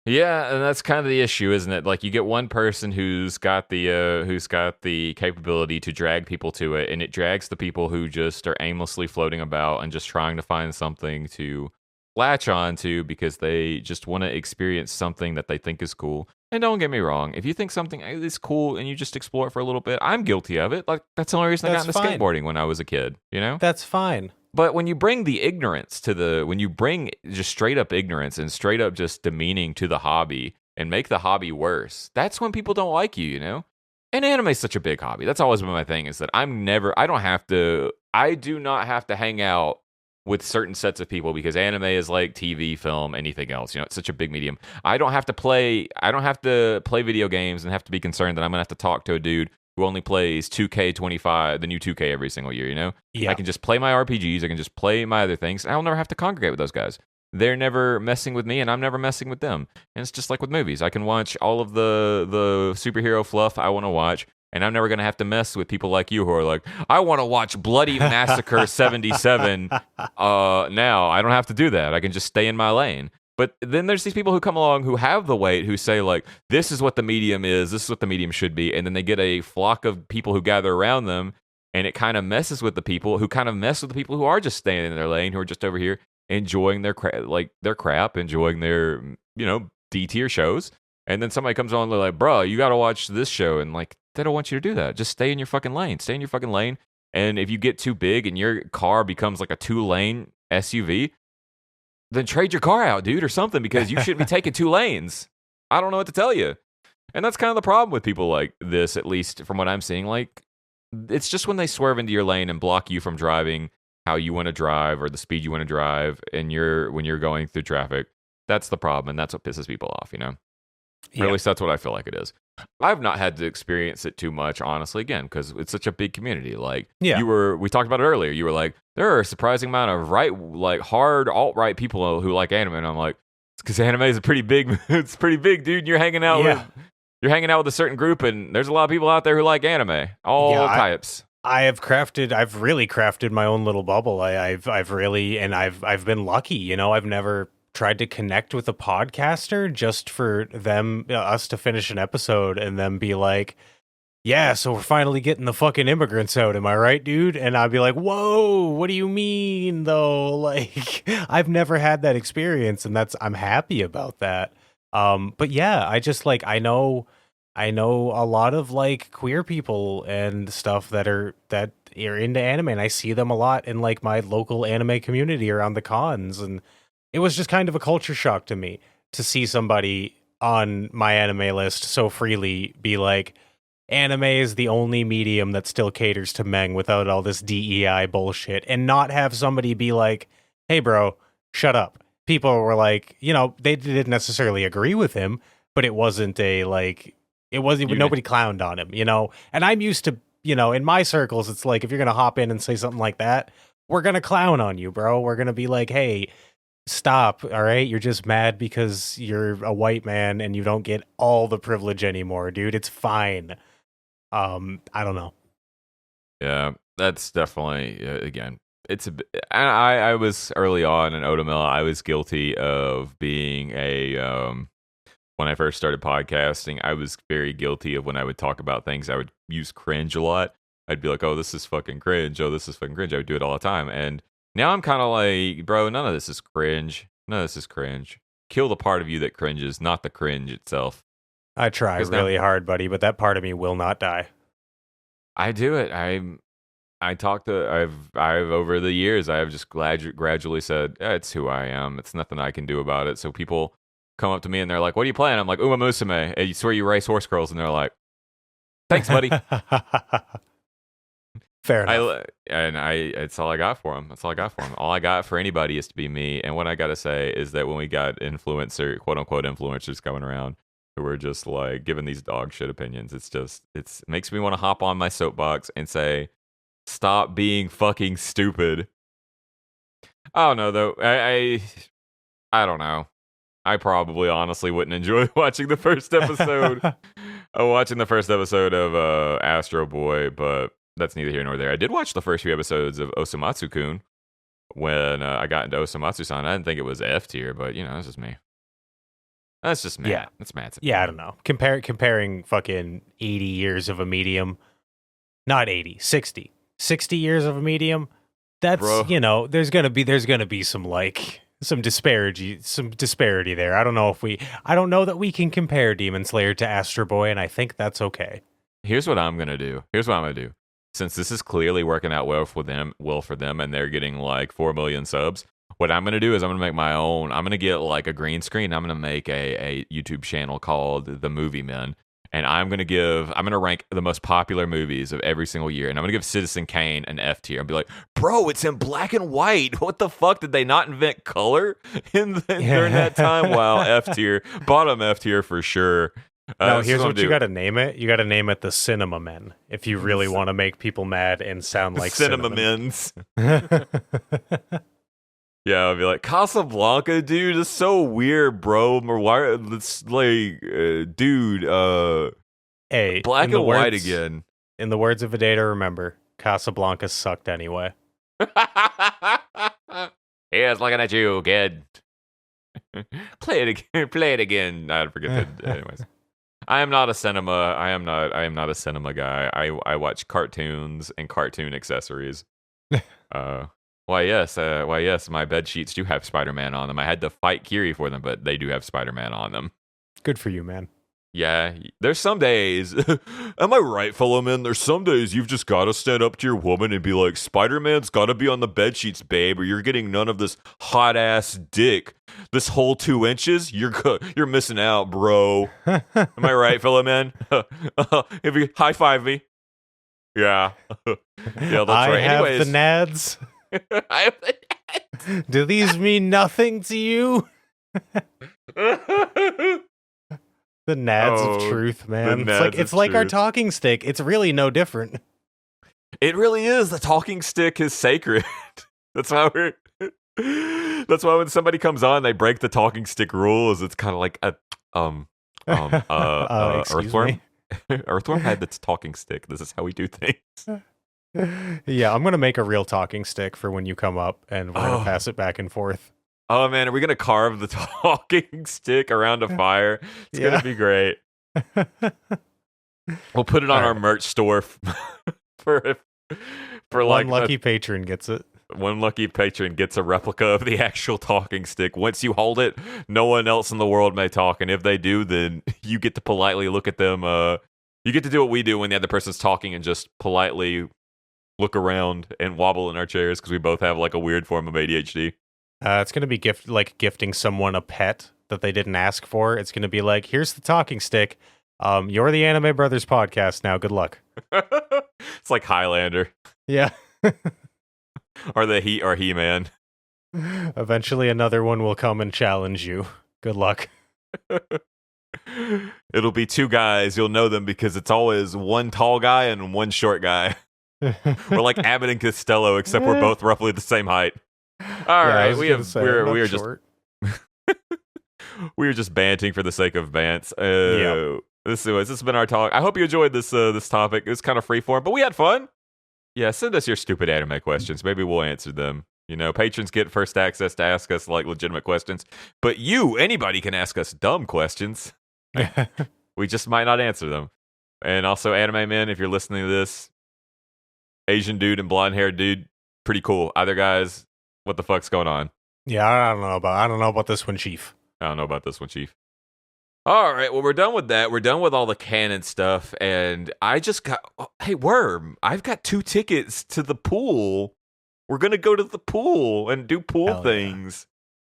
Yeah, and that's kind of the issue, isn't it? Like you get one person who's got the capability to drag people to it, and it drags the people who just are aimlessly floating about and just trying to find something to latch on to because they just want to experience something that they think is cool. And don't get me wrong, if you think something is cool and you just explore it for a little bit, I'm guilty of it. Like that's the only reason I got into skateboarding when I was a kid, you know? That's fine. But when you bring the ignorance when you bring just straight up ignorance and straight up just demeaning to the hobby and make the hobby worse, that's when people don't like you, you know? And anime is such a big hobby. That's always been my thing is that I do not have to hang out with certain sets of people because anime is like TV, film, anything else. You know, it's such a big medium. I don't have to play video games and have to be concerned that I'm going to have to talk to a dude who only plays 2K25, the new 2K every single year, you know? Yeah. I can just play my RPGs, I can just play my other things, and I'll never have to congregate with those guys. They're never messing with me, and I'm never messing with them. And it's just like with movies. I can watch all of the superhero fluff I want to watch, and I'm never going to have to mess with people like you who are like, I want to watch Bloody Massacre 77 now. I don't have to do that. I can just stay in my lane. But then there's these people who come along who have the weight, who say, like, this is what the medium is, this is what the medium should be. And then they get a flock of people who gather around them, and it kind of messes with the people who kind of mess with the people who are just staying in their lane, who are just over here enjoying their crap, enjoying their, you know, D-tier shows. And then somebody comes on and they're like, bro, you got to watch this show. And like, they don't want you to do that. Just stay in your fucking lane. Stay in your fucking lane. And if you get too big and your car becomes like a 2-lane SUV, then trade your car out, dude, or something, because you shouldn't be taking 2 lanes. I don't know what to tell you. And that's kind of the problem with people like this, at least from what I'm seeing. Like, it's just when they swerve into your lane and block you from driving how you want to drive or the speed you want to drive, and when you're going through traffic. That's the problem, and that's what pisses people off, you know? Or at least that's what I feel like it is. I've not had to experience it too much, honestly, again, because it's such a big community. Like, we talked about it earlier. You were like, there are a surprising amount of hard alt-right people who like anime, and I'm like, it's because anime is it's pretty big, dude. You're hanging out with a certain group, and there's a lot of people out there who like anime, all types. I've really crafted my own little bubble. I've been lucky, you know. I've never tried to connect with a podcaster just for us to finish an episode and then be like, yeah, so we're finally getting the fucking immigrants out, am I right, dude? And I'd be like, whoa, what do you mean though? Like, I've never had that experience, and I'm happy about that. But yeah, I just like, I know a lot of like queer people and stuff that are into anime, and I see them a lot in like my local anime community around the cons, and it was just kind of a culture shock to me to see somebody on my anime list so freely be like, anime is the only medium that still caters to men without all this DEI bullshit, and not have somebody be like, hey bro, shut up. People were like, you know, they didn't necessarily agree with him, but it wasn't nobody clowned on him, you know? And I'm used to, you know, in my circles, it's like, if you're going to hop in and say something like that, we're going to clown on you, bro. We're going to be like, hey, stop, all right? You're just mad because you're a white man and you don't get all the privilege anymore, dude. It's fine. I don't know. Yeah, that's definitely, again, I was early on in Otomel, I was guilty of being when I first started podcasting, I was very guilty of when I would talk about things, I would use cringe a lot. I'd be like, oh, this is fucking cringe. Oh, this is fucking cringe. I would do it all the time. And now I'm kind of like, bro, none of this is cringe. None of this is cringe. Kill the part of you that cringes, not the cringe itself. I try really hard, buddy, but that part of me will not die. I do it. I've over the years, I've just gradually said, it's who I am. It's nothing I can do about it. So people come up to me and they're like, what are you playing? I'm like, Uma Musume. And you swear you race horse girls. And they're like, thanks, buddy. Fair enough. It's all I got for them. That's all I got for them. All I got for anybody is to be me. And what I got to say is that when we got quote unquote influencers coming around who are just like giving these dog shit opinions, it makes me want to hop on my soapbox and say, stop being fucking stupid. I don't know though. I don't know. I probably honestly wouldn't enjoy watching the first episode. Of Astro Boy, but that's neither here nor there. I did watch the first few episodes of Osamatsu-kun when I got into Osamatsu-san. I didn't think it was F tier, but you know, that's just me. That's just Matt. Yeah. That's Matt's. Yeah, I don't know. Comparing fucking 80 years of a medium, not 80, 60 years of a medium. That's, bro, you know, there's gonna be some like some disparity there. I don't know that we can compare Demon Slayer to Astro Boy, and I think that's okay. Here's what I'm gonna do. Since this is clearly working out well for them, and they're getting like 4 million subs, what I'm gonna do is I'm gonna make my own. I'm gonna get like a green screen. I'm gonna make a YouTube channel called The Movie Men, and I'm gonna rank the most popular movies of every single year, and I'm gonna give Citizen Kane an F tier. I'll be like, bro, it's in black and white. What the fuck, did they not invent color during that time? Wow, F tier, bottom F tier for sure. No, here's what you got to name it. You got to name it the Cinema Men if you really want to make people mad and sound like Cinema Men's. Yeah, I'll be like, Casablanca, dude, it's so weird, bro. Why? It's like, dude, hey, black and white again. In the words of a day to remember, Casablanca sucked anyway. Here's looking at you, kid. Play it again. I forget that. Anyways. I am not a cinema guy. I watch cartoons and cartoon accessories. Why yes, my bed sheets do have Spider-Man on them. I had to fight Kiri for them, but they do have Spider-Man on them. Good for you, man. Yeah, there's some days, am I right, fellow men? There's some days you've just got to stand up to your woman and be like, Spider-Man's got to be on the bed sheets, babe, or you're getting none of this hot-ass dick. This whole 2 inches, you're missing out, bro. Am I right, fellow men? If you high-five me. Yeah. Yeah, that's I right. have Anyways, the nads. I have the Do these mean nothing to you? The nads of Oh, truth, the man. nads It's of like our truth. talking stick. It's really no different. It really is. The talking stick is sacred. That's why we're. That's why when somebody comes on, they break the talking stick rules. It's kind of like a Excuse earthworm. me. Earthworm had its talking stick. This is how we do things. Yeah, I'm gonna make a real talking stick for when you come up, and we're gonna pass it back and forth. Oh man, are we gonna carve the talking stick around a fire? It's Yeah. gonna be great. We'll put it on All our right. merch store for One like lucky patron gets it. one lucky patron gets a replica of the actual talking stick. Once you hold it, no one else in the world may talk, and if they do, then you get to politely look at them. You get to do what we do when the other person's talking and just politely look around and wobble in our chairs because we both have like a weird form of ADHD. It's gonna be gifting someone a pet that they didn't ask for. It's gonna be like, here's the talking stick. You're the Anime Brothers podcast now. Good luck. It's like Highlander Yeah. or He-Man. Eventually, another one will come and challenge you. Good luck. It'll be two guys. You'll know them because it's always one tall guy and one short guy. We're like Abbott and Costello, except we're both roughly the same height. All right, we are just banting for the sake of bants. This has been our talk. I hope you enjoyed this topic. It was kind of freeform, but we had fun. Yeah, send us your stupid anime questions. Maybe we'll answer them. You know, patrons get first access to ask us like legitimate questions, but anybody can ask us dumb questions. We just might not answer them. And also, anime men, if you're listening to this, Asian dude and blonde haired dude, pretty cool. Either guys, what the fuck's going on? Yeah, I don't know about this one, Chief. I don't know about this one, Chief. All right, well, we're done with that. We're done with all the canon stuff, and I just got. Hey, Worm, I've got 2 tickets to the pool. We're gonna go to the pool and do pool things.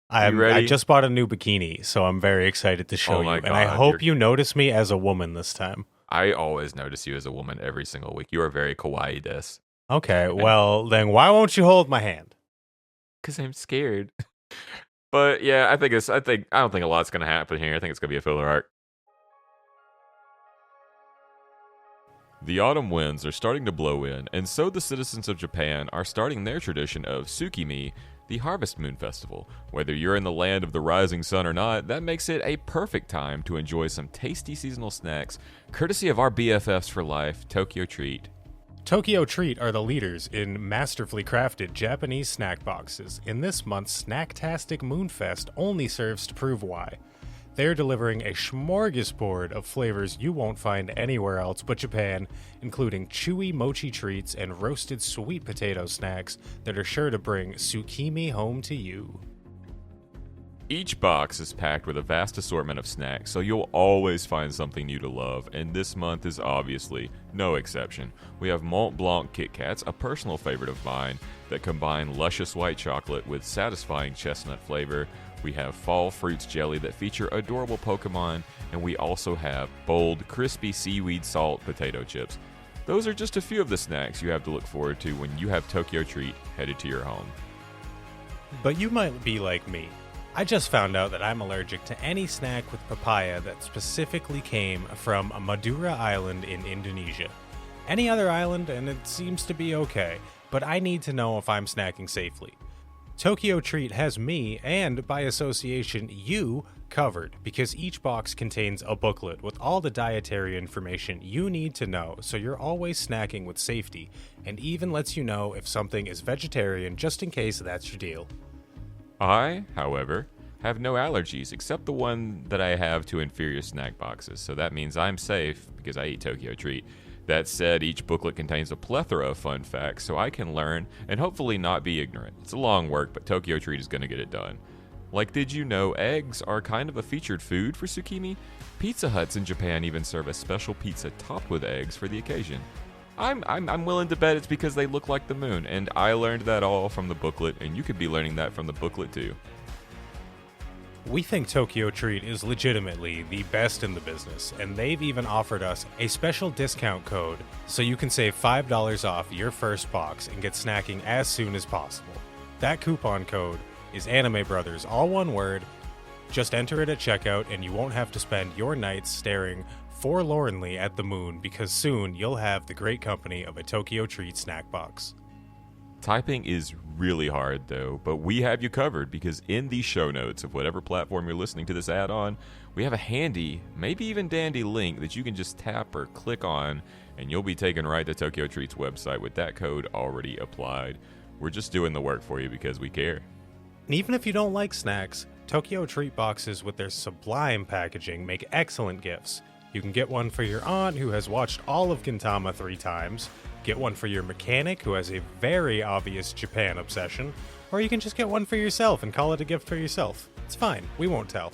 I just bought a new bikini, so I'm very excited to show you. God, and I hope you notice me as a woman this time. I always notice you as a woman every single week. You are very kawaii des. Okay, well, then why won't you hold my hand? Because I'm scared. But yeah, I don't think a lot's gonna happen here. I think it's gonna be a filler arc. The autumn winds are starting to blow in, and so the citizens of Japan are starting their tradition of Tsukimi, the Harvest Moon Festival. Whether you're in the land of the rising sun or not, that makes it a perfect time to enjoy some tasty seasonal snacks, courtesy of our BFFs for life, Tokyo Treat. Tokyo Treat are the leaders in masterfully crafted Japanese snack boxes. In this month's Snacktastic Moonfest only serves to prove why. They're delivering a smorgasbord of flavors you won't find anywhere else but Japan, including chewy mochi treats and roasted sweet potato snacks that are sure to bring Tsukimi home to you. Each box is packed with a vast assortment of snacks, so you'll always find something new to love, and this month is obviously no exception. We have Mont Blanc Kit Kats, a personal favorite of mine, that combine luscious white chocolate with satisfying chestnut flavor. We have Fall Fruits Jelly that feature adorable Pokemon, and we also have bold, crispy seaweed salt potato chips. Those are just a few of the snacks you have to look forward to when you have Tokyo Treat headed to your home. But you might be like me. I just found out that I'm allergic to any snack with papaya that specifically came from Madura Island in Indonesia. Any other island, and it seems to be okay, but I need to know if I'm snacking safely. Tokyo Treat has me, and by association, you, covered, because each box contains a booklet with all the dietary information you need to know, so you're always snacking with safety, and even lets you know if something is vegetarian just in case that's your deal. I, however, have no allergies except the one that I have to inferior snack boxes, so that means I'm safe because I eat Tokyo Treat. That said, each booklet contains a plethora of fun facts, so I can learn and hopefully not be ignorant. It's a long work, but Tokyo Treat is going to get it done. Like, did you know eggs are kind of a featured food for Tsukimi? Pizza Huts in Japan even serve a special pizza topped with eggs for the occasion. I'm willing to bet it's because they look like the moon, and I learned that all from the booklet, and you could be learning that from the booklet too. We think Tokyo Treat is legitimately the best in the business, and they've even offered us a special discount code so you can save $5 off your first box and get snacking as soon as possible. That coupon code is Anime Brothers, all one word. Just enter it at checkout and you won't have to spend your nights staring forlornly at the moon, because soon you'll have the great company of a Tokyo Treat snack box. Typing is really hard, though, but we have you covered because in the show notes of whatever platform you're listening to this ad on, we have a handy, maybe even dandy link that you can just tap or click on, and you'll be taken right to Tokyo Treat's website with that code already applied. We're just doing the work for you because we care. And even if you don't like snacks, Tokyo Treat boxes with their sublime packaging make excellent gifts. You can get one for your aunt who has watched all of Gintama 3 times, get one for your mechanic who has a very obvious Japan obsession, or you can just get one for yourself and call it a gift for yourself. It's fine. We won't tell.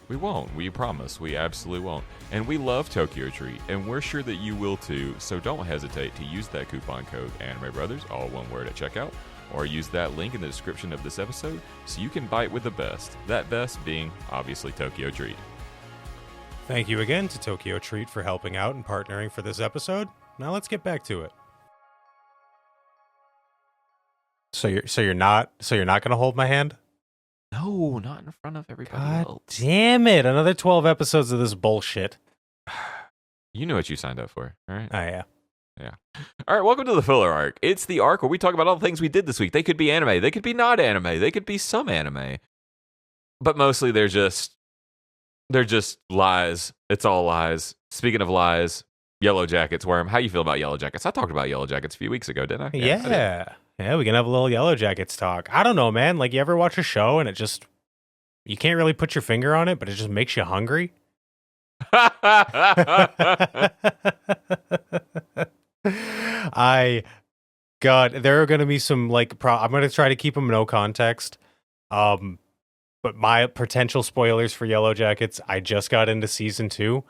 We won't. We promise. We absolutely won't. And we love Tokyo Treat, and we're sure that you will too, so don't hesitate to use that coupon code Anime Brothers, all one word, at checkout, or use that link in the description of this episode so you can bite with the best. That best being, obviously, Tokyo Treat. Thank you again to Tokyo Treat for helping out and partnering for this episode. Now let's get back to it. So you're not going to hold my hand? No, not in front of everybody God else. damn it. Another 12 episodes of this bullshit. You know what you signed up for, all right? Oh, yeah. Yeah. All right, welcome to the filler arc. It's the arc where we talk about all the things we did this week. They could be anime. They could be not anime. They could be some anime. But mostly they're just lies. It's all lies. Speaking of lies, Yellow Jackets, Worm. How you feel about Yellow Jackets? I talked about Yellow Jackets a few weeks ago, didn't I? Yeah, we can have a little Yellow Jackets talk. I don't know, man. Like, you ever watch a show and you can't really put your finger on it, but it just makes you hungry? There are going to be some, I'm going to try to keep them no context. But my potential spoilers for Yellow Jackets, I just got into season 2.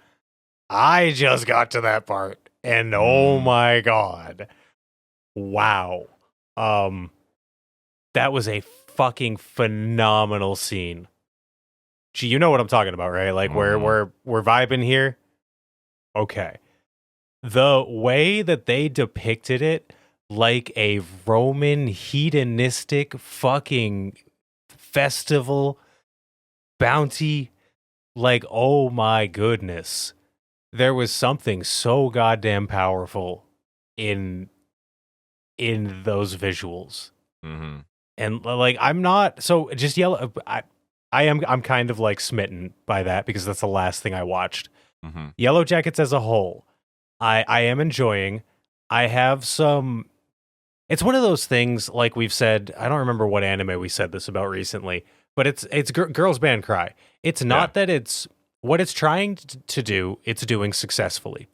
I just got to that part, and oh my god. Wow. That was a fucking phenomenal scene. Gee, you know what I'm talking about, right? Like, we're vibing here. Okay. The way that they depicted it, like a Roman hedonistic fucking festival bounty, like, oh my goodness. There was something so goddamn powerful in those visuals. Mm-hmm. And like, I'm not so just Yellow. I'm kind of like smitten by that because that's the last thing I watched. Mm-hmm. Yellow Jackets as a whole, I am enjoying. I have some. It's one of those things, like we've said. I don't remember what anime we said this about recently, but it's Girls Band Cry. It's not that it's what it's trying to do. It's doing successfully.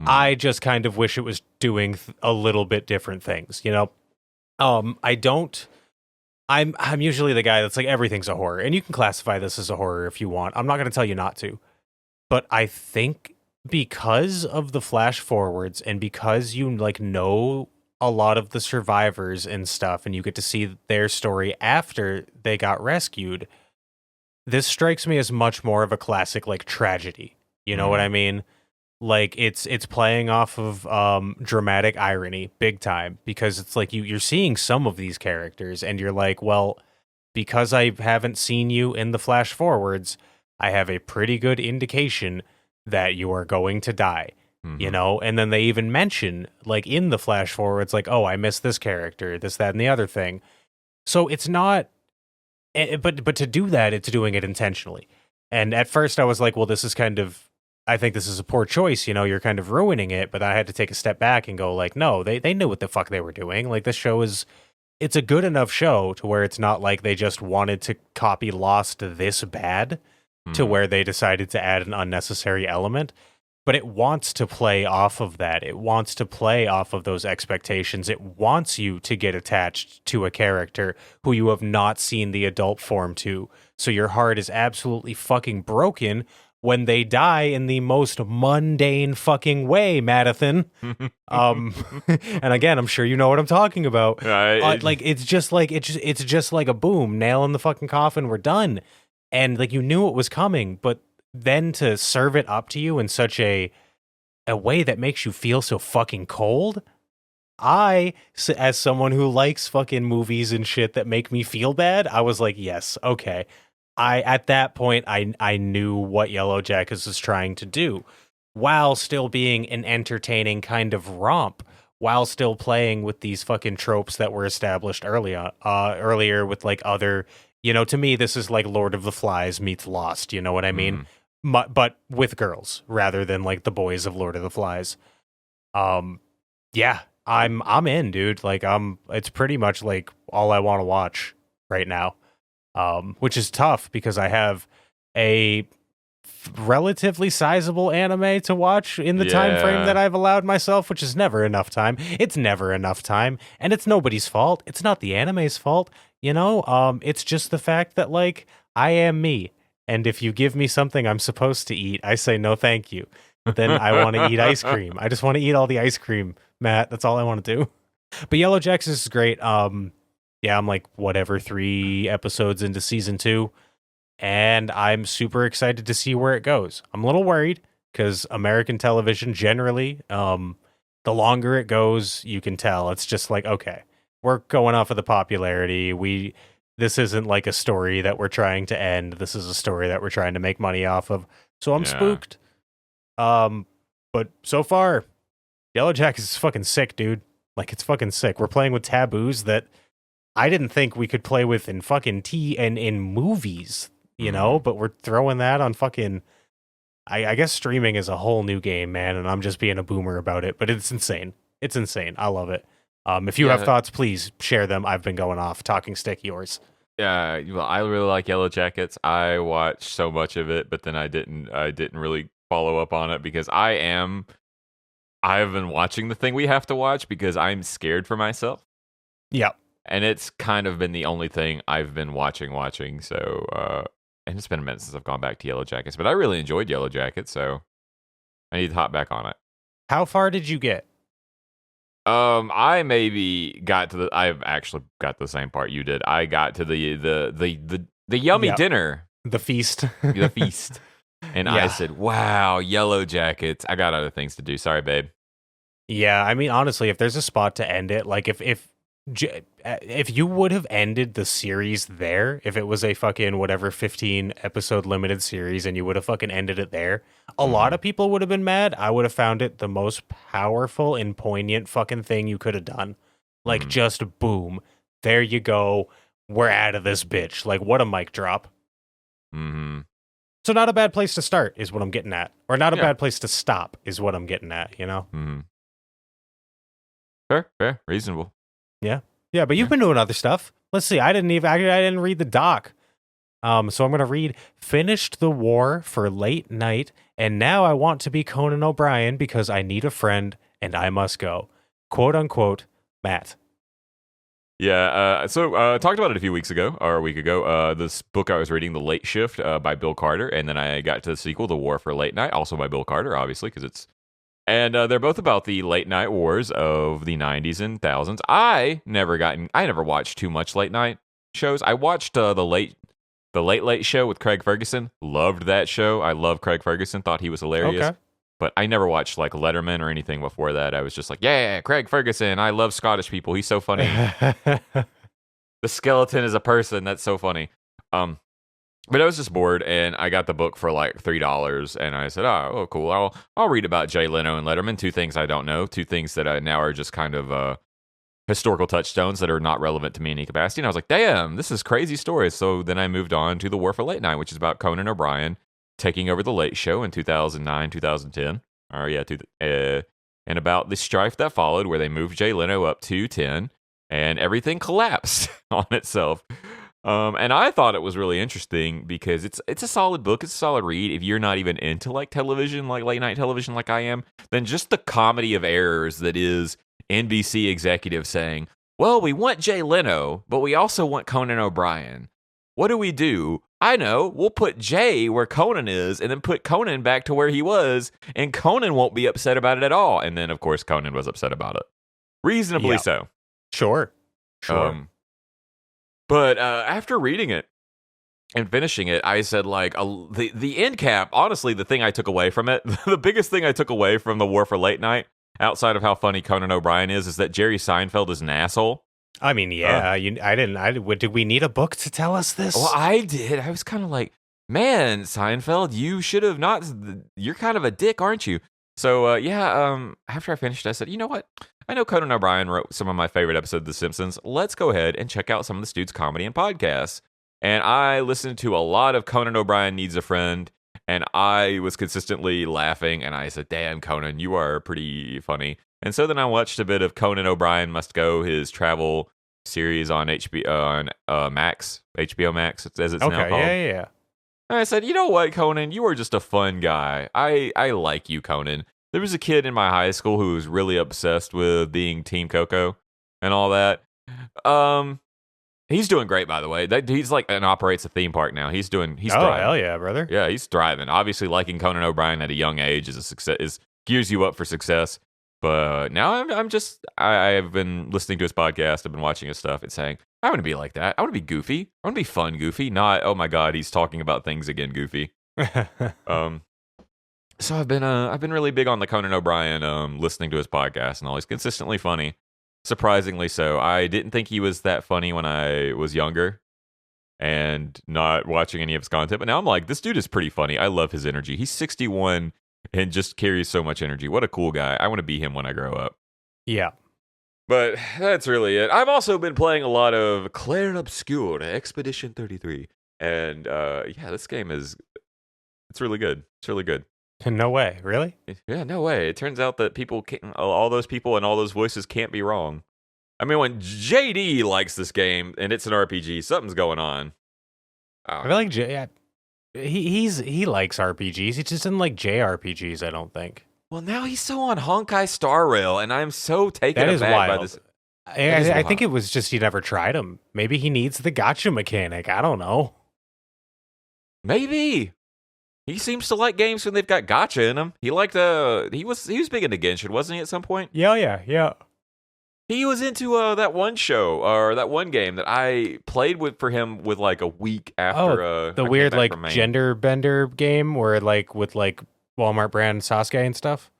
I just kind of wish it was doing a little bit different things, you know? I'm usually the guy that's like, everything's a horror, and you can classify this as a horror if you want. I'm not going to tell you not to. But I think because of the flash forwards and because you like know a lot of the survivors and stuff, and you get to see their story after they got rescued, this strikes me as much more of a classic like tragedy. You know what I mean? Like, it's playing off of dramatic irony big time, because it's like you're seeing some of these characters and you're like, well, because I haven't seen you in the flash forwards, I have a pretty good indication that you are going to die, you know? And then they even mention, like, in the flash forwards, like, oh, I missed this character, this, that, and the other thing. So it's not, but to do that, it's doing it intentionally. And at first I was like, well, this is I think this is a poor choice, you know, you're kind of ruining it. But I had to take a step back and go like, no, they knew what the fuck they were doing. Like, this show it's a good enough show to where it's not like they just wanted to copy Lost this bad to where they decided to add an unnecessary element. But it wants to play off of that. It wants to play off of those expectations. It wants you to get attached to a character who you have not seen the adult form to. So your heart is absolutely fucking broken when they die in the most mundane fucking way, Madathan. And again, I'm sure you know what I'm talking about. Like, it's just like a boom, nail in the fucking coffin, we're done. and like you knew it was coming, but then to serve it up to you in such a way that makes you feel so fucking cold. As someone who likes fucking movies and shit that make me feel bad, I was like, yes, okay. At that point, I knew what Yellow Jackets was trying to do, while still being an entertaining kind of romp, while still playing with these fucking tropes that were established earlier with like other, to me, this is like Lord of the Flies meets Lost. You know what I mean? But with girls rather than like the boys of Lord of the Flies. Yeah, I'm in, dude. Like it's pretty much like all I want to watch right now. Which is tough because I have a relatively sizable anime to watch in the time frame that I've allowed myself, which is never enough time. It's never enough time, and it's nobody's fault. It's not the anime's fault, it's just the fact that like I am me, and if you give me something I'm supposed to eat, I say no thank you. Then I want to eat ice cream. I just want to eat all the ice cream, Matt. That's all I want to do. But Yellow Jackets is great. Yeah, I'm like 3 episodes into season 2, and I'm super excited to see where it goes. I'm a little worried because American television generally, the longer it goes, you can tell it's just like, okay, we're going off of the popularity. This isn't like a story that we're trying to end. This is a story that we're trying to make money off of. So I'm spooked. But so far, Yellow Jackets is fucking sick, dude. Like, it's fucking sick. We're playing with taboos that I didn't think we could play with in fucking and in movies, but we're throwing that on fucking, I guess streaming is a whole new game, man, and I'm just being a boomer about it, but it's insane. It's insane. I love it. If you have thoughts, please share them. I've been going off. Talking Stick, yours. Yeah, well, I really like Yellow Jackets. I watched so much of it, but then I didn't really follow up on it because I've been watching the thing we have to watch because I'm scared for myself. Yep. And it's kind of been the only thing I've been watching. So, and it's been a minute since I've gone back to Yellow Jackets, but I really enjoyed Yellow Jackets, so I need to hop back on it. How far did you get? I maybe got to I've actually got the same part you did. I got to the yummy dinner. The feast. The feast. And I said, wow, Yellow Jackets. I got other things to do. Sorry, babe. Yeah, I mean, honestly, if there's a spot to end it, like if you would have ended the series there, if it was a fucking whatever 15 episode limited series and you would have fucking ended it there, a lot of people would have been mad. I would have found it the most powerful and poignant fucking thing you could have done. Like, just boom, there you go. We're out of this bitch. Like, what a mic drop. So not a bad place to start is what I'm getting at. Or not a bad place to stop is what I'm getting at, Fair, reasonable. Yeah, but you've been doing other stuff. Let's see. I didn't read the doc. So I'm going to read Finished the War for Late Night, and now I want to be Conan O'Brien because I need a friend and I must go. Quote unquote, Matt. Yeah, so talked about it a few weeks ago, or a week ago. This book I was reading, The Late Shift by Bill Carter, and then I got to the sequel, The War for Late Night, also by Bill Carter, obviously, because it's... And they're both about the late night wars of the 90s and thousands. I never watched too much late night shows. I watched the late show with Craig Ferguson. Loved that show. I love Craig Ferguson. Thought he was hilarious. Okay. But I never watched like Letterman or anything before that. I was just like, yeah, Craig Ferguson. I love Scottish people. He's so funny. The skeleton is a person. That's so funny. But I was just bored, and I got the book for like $3, and I said, "Oh, cool! I'll read about Jay Leno and Letterman. 2 things I don't know, 2 things that now are just kind of historical touchstones that are not relevant to me in any capacity." And I was like, "Damn, this is crazy stories." So then I moved on to The War for Late Night, which is about Conan O'Brien taking over the Late Show in 2009, 2010, and about the strife that followed, where they moved Jay Leno up to 10, and everything collapsed on itself. And I thought it was really interesting because it's a solid book. It's a solid read. If you're not even into like television, like late night television, like I am, then just the comedy of errors that is NBC executives saying, well, we want Jay Leno, but we also want Conan O'Brien. What do? I know. We'll put Jay where Conan is and then put Conan back to where he was, and Conan won't be upset about it at all. And then, of course, Conan was upset about it. Reasonably so. Sure. But after reading it, and finishing it, I said like the end cap. Honestly, the thing I took away from it, the biggest thing I took away from the War for Late Night, outside of how funny Conan O'Brien is that Jerry Seinfeld is an asshole. I mean, yeah, did we need a book to tell us this? Well, I did. I was kind of like, man, Seinfeld, you should have not. You're kind of a dick, aren't you? So, after I finished, I said, you know what? I know Conan O'Brien wrote some of my favorite episodes of The Simpsons. Let's go ahead and check out some of this dude's comedy and podcasts. And I listened to a lot of Conan O'Brien Needs a Friend, and I was consistently laughing. And I said, damn, Conan, you are pretty funny. And so then I watched a bit of Conan O'Brien Must Go, his travel series on Max, HBO Max, as it's now called. Yeah. And I said, you know what, Conan, you are just a fun guy. I like you, Conan. There was a kid in my high school who was really obsessed with being Team Coco and all that. He's doing great, by the way. He's like and operates a theme park now. He's thriving. Hell yeah, brother. Yeah, he's thriving. Obviously, liking Conan O'Brien at a young age gears you up for success. But now I've been listening to his podcast. I've been watching his stuff and saying, I want to be like that. I want to be goofy. I want to be fun goofy, not, oh my God, he's talking about things again goofy. So I've been really big on the Conan O'Brien, listening to his podcast and all. He's consistently funny. Surprisingly so. I didn't think he was that funny when I was younger and not watching any of his content. But now I'm like, this dude is pretty funny. I love his energy. He's 61 and just carries so much energy. What a cool guy. I want to be him when I grow up. Yeah. But that's really it. I've also been playing a lot of Clair Obscur, Expedition 33. And this game it's really good. It's really good. No way. Really? Yeah, no way. It turns out that all those people and all those voices can't be wrong. I mean, when JD likes this game and it's an RPG, something's going on. I feel like he likes RPGs. He just doesn't like JRPGs, I don't think. Well, now he's so on Honkai Star Rail, and I'm so taken aback by this. I think it was just he never tried them. Maybe he needs the gotcha mechanic. I don't know. Maybe. He seems to like games when they've got gotcha in them. He liked he was big into Genshin, wasn't he, at some point? Yeah. He was into that one show or that one game that I played for him with like a week after. The weird like gender bender game where like with like Walmart brand Sasuke and stuff.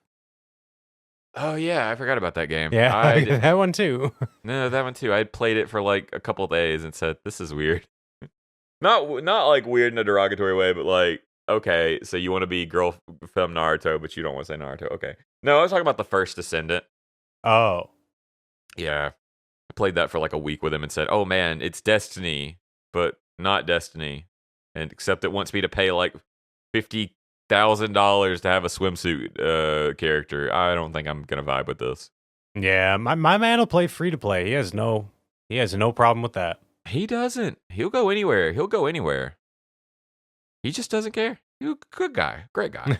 Oh yeah, I forgot about that game. Yeah, that one too. No, that one too. I had played it for like a couple of days and said, "This is weird." Not like weird in a derogatory way, but like, okay, so you want to be girl from Naruto, but you don't want to say Naruto. Okay, no, I was talking about the first Descendant. Oh. Yeah, I played that for like a week with him and said, "Oh man, it's Destiny, but not Destiny," and except it wants me to pay like $50,000 to have a swimsuit character. I don't think I'm gonna vibe with this. Yeah, my man will play free to play. He has no problem with that. He doesn't. He'll go anywhere. He just doesn't care. He's a good guy, great guy,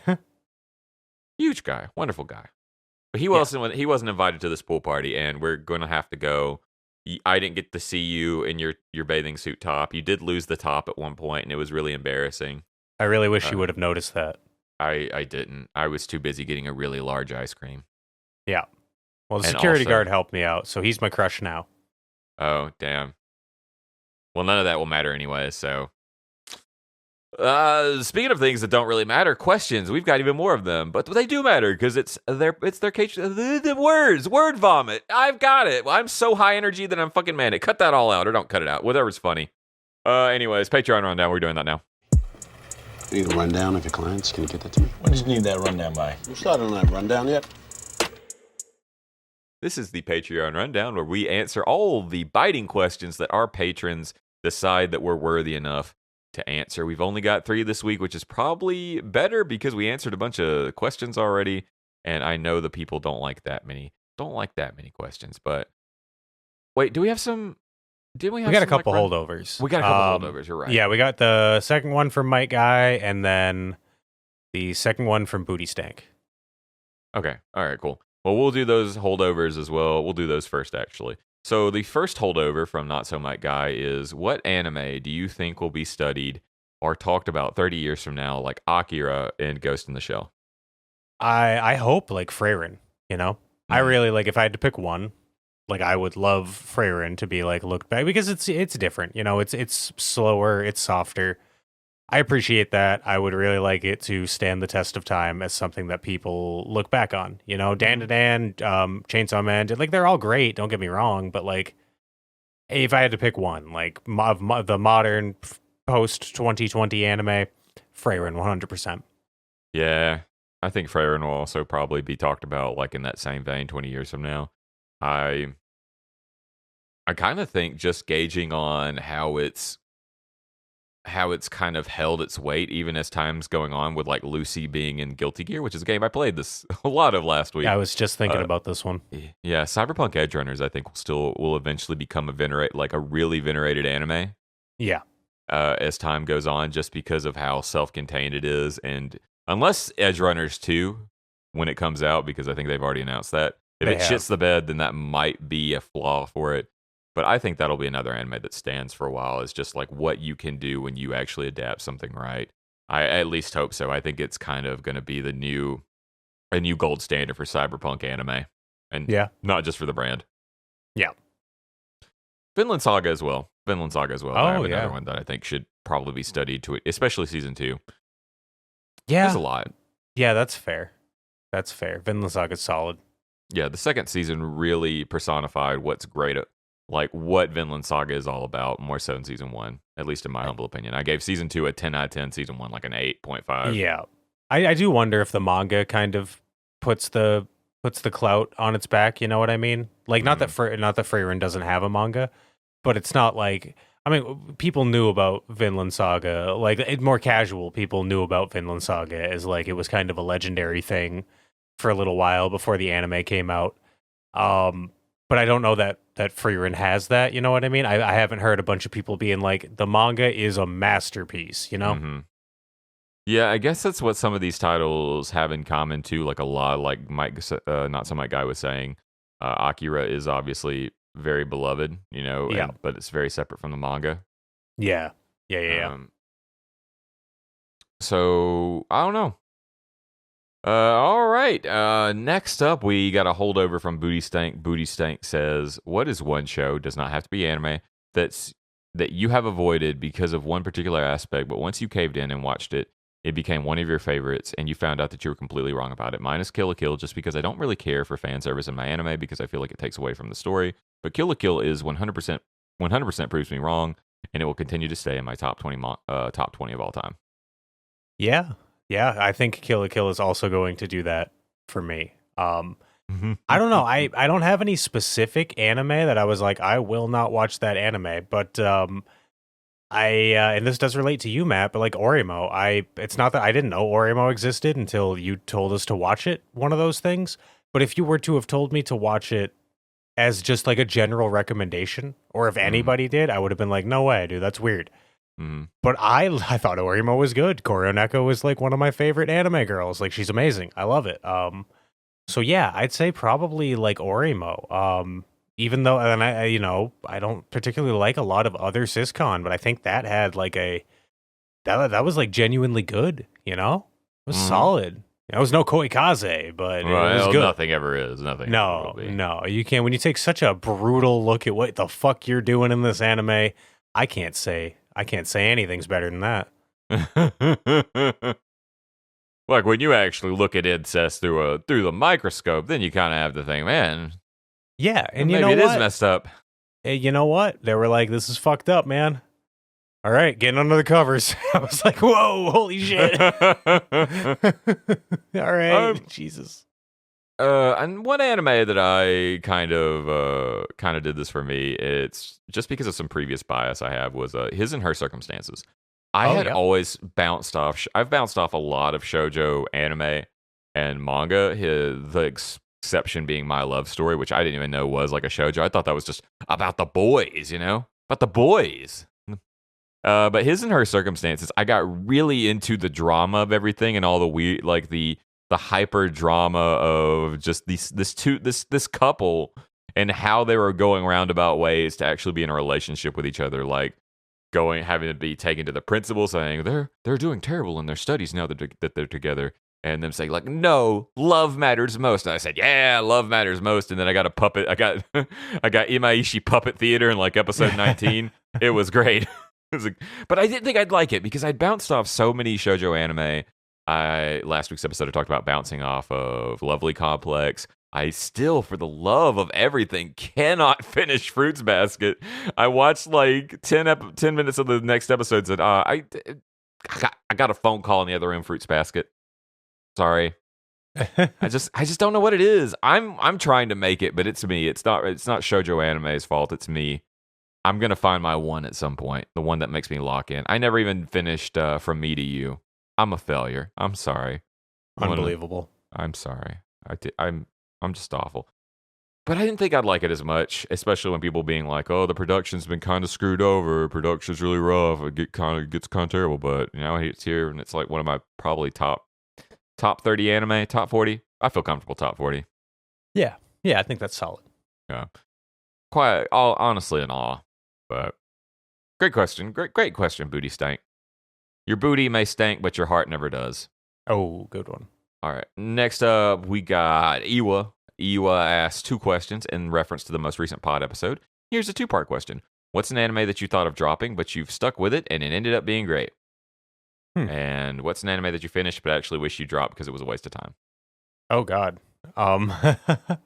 huge guy, wonderful guy. But he wasn't invited to this pool party, and we're going to have to go. I didn't get to see you in your bathing suit top. You did lose the top at one point, and it was really embarrassing. I really wish you would have noticed that. I didn't. I was too busy getting a really large ice cream. Yeah. Well, the security guard helped me out, so he's my crush now. Oh, damn. Well, none of that will matter anyway, so... speaking of things that don't really matter, questions. We've got even more of them, but they do matter because it's their case. The word vomit. I've got it. I'm so high energy that I'm fucking manic. Cut that all out, or don't cut it out. Whatever's funny. Anyways, Patreon rundown. We're doing that now. You need a rundown of your clients. Can you get that to me? When did you need that rundown by? You started on that rundown yet? This is the Patreon rundown where we answer all the biting questions that our patrons decide that we're worthy enough to answer. We've only got 3 this week, which is probably better because we answered a bunch of questions already, and I know the people don't like that many questions. But wait, do we have some? We got a couple holdovers. We got a couple holdovers. You're right. Yeah, we got the second one from Mike Guy, and then the second one from Booty Stank. Okay. All right. Cool. Well, we'll do those holdovers as well. We'll do those first, actually. So the first holdover from Not So Mike Guy is, what anime do you think will be studied or talked about 30 years from now, like Akira and Ghost in the Shell? I hope like Freyrin, you know? I really, like, if I had to pick one, Like I would love Freyrin to be like looked back because it's different. You know, it's slower, it's softer. I appreciate that. I would really like it to stand the test of time as something that people look back on. You know, Dan to Dan, Chainsaw Man, like they're all great. Don't get me wrong, but like if I had to pick one, like the modern post 2020 anime, Freyrin 100%. Yeah, I think Freyrin will also probably be talked about like in that same vein 20 years from now. I kind of think just gauging on how it's kind of held its weight even as time's going on with like Lucy being in Guilty Gear, which is a game I played this a lot of last week. Yeah, I was just thinking about this one. Yeah, Cyberpunk Edge Runners I think will eventually become a really venerated anime. Yeah. As time goes on, just because of how self-contained it is, and unless Edge Runners 2 when it comes out, because I think they've already announced that. If it shits the bed, then that might be a flaw for it. But I think that'll be another anime that stands for a while. It's just like what you can do when you actually adapt something right. I at least hope so. I think it's kind of going to be a new gold standard for cyberpunk anime, and not just for the brand. Yeah, Vinland Saga as well. Oh, I have another one that I think should probably be studied to it, especially season 2. Yeah, there's a lot. Yeah, that's fair. Vinland Saga's solid. Yeah, the second season really personified what's great at. Like what Vinland Saga is all about, more so than season 1, at least in my humble opinion. I gave season 2 a 10 out of 10, season 1 like an 8.5. Yeah, I do wonder if the manga kind of puts the clout on its back. You know what I mean? Like not that Freyrin doesn't have a manga, but it's not like, I mean, people knew about Vinland Saga. Like more casual people knew about Vinland Saga as like it was kind of a legendary thing for a little while before the anime came out. But I don't know that Freyrin has that, you know what I mean? I haven't heard a bunch of people being like, the manga is a masterpiece, you know? Mm-hmm. Yeah, I guess that's what some of these titles have in common too. Like a lot, like Mike, Not So Mike Guy was saying, Akira is obviously very beloved, you know, but it's very separate from the manga. Yeah. So, I don't know. All right. Next up, we got a holdover from Booty Stank. Booty Stank says, "What is one show, does not have to be anime, that you have avoided because of one particular aspect, but once you caved in and watched it, it became one of your favorites, and you found out that you were completely wrong about it? Mine is Kill la Kill, just because I don't really care for fan service in my anime because I feel like it takes away from the story. But Kill la Kill is 100% proves me wrong, and it will continue to stay in my top 20 of all time." Yeah, I think Kill la Kill is also going to do that for me. I don't know. I don't have any specific anime that I was like, I will not watch that anime. But and this does relate to you, Matt, but like Orimo, it's not that I didn't know Orimo existed until you told us to watch it, one of those things. But if you were to have told me to watch it as just like a general recommendation, or if anybody did, I would have been like, no way, dude, that's weird. But I thought Orimo was good. Koroneko was like one of my favorite anime girls. Like she's amazing. I love it. So yeah, I'd say probably like Orimo. Even though, and I don't particularly like a lot of other Syscon, but I think that had like that was like genuinely good. You know, it was solid. It was no Koikaze, but it was good. Nothing ever is. Nothing. No. You can't. When you take such a brutal look at what the fuck you're doing in this anime, I can't say anything's better than that. Like when you actually look at incest through the microscope, then you kind of have to think, man. Yeah, and maybe you know it what? is messed up. Hey, you know what? They were like, "This is fucked up, man." All right, getting under the covers. I was like, "Whoa, holy shit!" All right, Jesus. And one anime that I kind of did this for me, it's just because of some previous bias I have, was His and Her Circumstances. Always bounced off. I've bounced off a lot of shoujo anime and manga. The exception being My Love Story, which I didn't even know was like a shoujo. I thought that was just about the boys, about the boys. But His and Her Circumstances, I got really into the drama of everything and all the weird, like the hyper drama of just this couple and how they were going roundabout ways to actually be in a relationship with each other, like having to be taken to the principal saying they're doing terrible in their studies now that they're together, and them saying like, no, love matters most. And I said, yeah, love matters most. And then I got a puppet. I got Imaishi Puppet Theater in like episode 19. It was great. It was but I didn't think I'd like it because I'd bounced off so many shoujo anime. Last week's episode I talked about bouncing off of Lovely Complex. I still, for the love of everything, cannot finish Fruits Basket. I watched like 10 minutes of the next episode. Said, I got a phone call in the other room. Fruits Basket. Sorry, I just don't know what it is. I'm trying to make it, but it's me. It's not shoujo anime's fault. It's me. I'm gonna find my one at some point. The one that makes me lock in. I never even finished From Me to You. I'm a failure. I'm sorry. Unbelievable. I'm sorry. I'm just awful. But I didn't think I'd like it as much, especially when people being like, "Oh, the production's been kind of screwed over. Production's really rough. It gets kind of terrible." But it's here, and it's like one of my probably top 30 anime, top 40. I feel comfortable top 40. Yeah, I think that's solid. Yeah, honestly in awe. But great question, great question, Booty Stank. Your booty may stank, but your heart never does. Oh, good one. All right. Next up, we got Iwa. Iwa asked 2 questions in reference to the most recent pod episode. Here's a 2-part question. What's an anime that you thought of dropping, but you've stuck with it, and it ended up being great? And what's an anime that you finished, but actually wish you dropped because it was a waste of time? Oh, God. I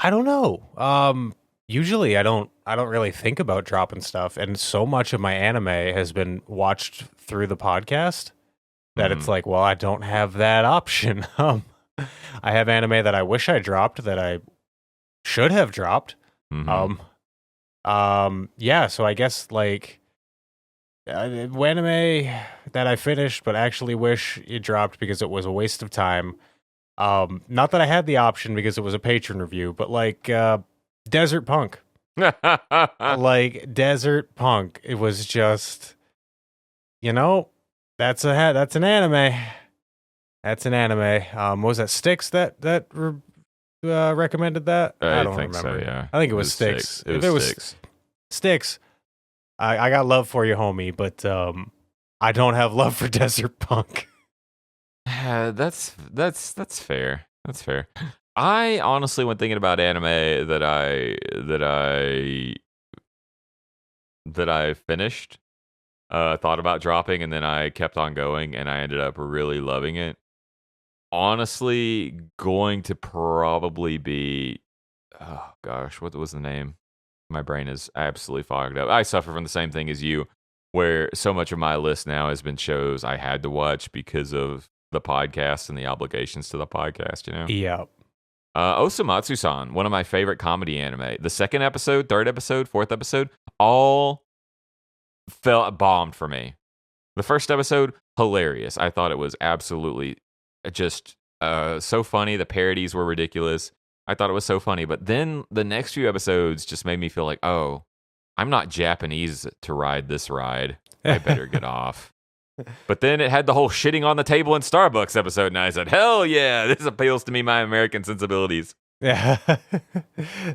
don't know. Usually I don't really think about dropping stuff, and so much of my anime has been watched through the podcast that it's like, well, I don't have that option. I have anime that I wish I dropped that I should have dropped. Yeah, so I guess like anime that I finished but actually wish it dropped because it was a waste of time. Not that I had the option because it was a patron review, but like Desert Punk. Like Desert Punk. It was just, that's an anime. That's an anime. What was that, Styx that recommended that? I don't think remember. So, yeah. I think it was Styx. If it was Styx, I got love for you, homie, but I don't have love for Desert Punk. That's fair. That's fair. I honestly, when thinking about anime that I finished, thought about dropping, and then I kept on going, and I ended up really loving it. Honestly, going to probably be, oh gosh, what was the name? My brain is absolutely fogged up. I suffer from the same thing as you, where so much of my list now has been shows I had to watch because of the podcast and the obligations to the podcast, Yeah. Osamatsu-san, one of my favorite comedy anime. The second episode, third episode, fourth episode, all bombed for me. The first episode, hilarious. I thought it was absolutely just so funny. The parodies were ridiculous. I thought it was so funny. But then the next few episodes just made me feel like, oh, I'm not Japanese to ride this ride. I better get off. But then it had the whole shitting on the table in Starbucks episode, and I said, hell yeah, this appeals to me, my American sensibilities. Yeah.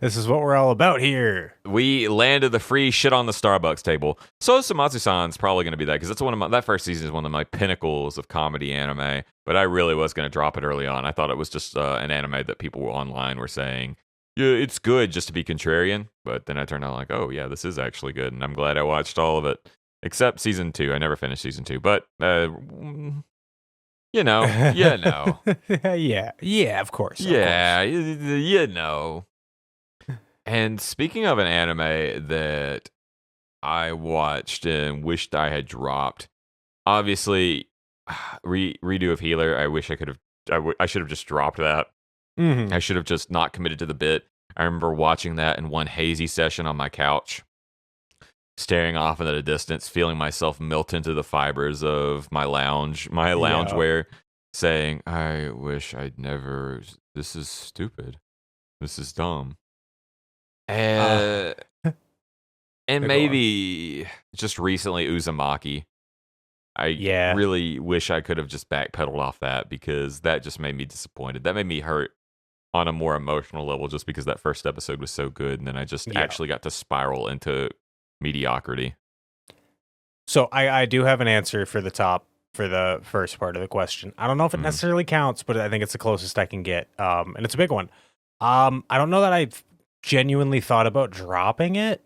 This is what we're all about here. We landed the free shit on the Starbucks table. So Samatsu-san's probably going to be that, because it's that first season is one of my pinnacles of comedy anime, but I really was going to drop it early on. I thought it was just an anime that people online were saying, yeah, it's good just to be contrarian, but then I turned out like, oh yeah, this is actually good, and I'm glad I watched all of it. Except season 2. I never finished season 2, but Yeah, of course. And speaking of an anime that I watched and wished I had dropped, obviously, redo of Healer. I wish I could have. I should have just dropped that. Mm-hmm. I should have just not committed to the bit. I remember watching that in one hazy session on my couch, staring off into the distance, feeling myself melt into the fibers of my loungewear, saying, I wish I'd never, this is stupid. This is dumb. And maybe just recently Uzumaki. I really wish I could have just backpedaled off that, because that just made me disappointed. That made me hurt on a more emotional level, just because that first episode was so good, and then I just actually got to spiral into mediocrity. So I do have an answer for the top for the first part of the question. I don't know if it necessarily counts, but I think it's the closest I can get. And it's a big one. I don't know that I genuinely thought about dropping it,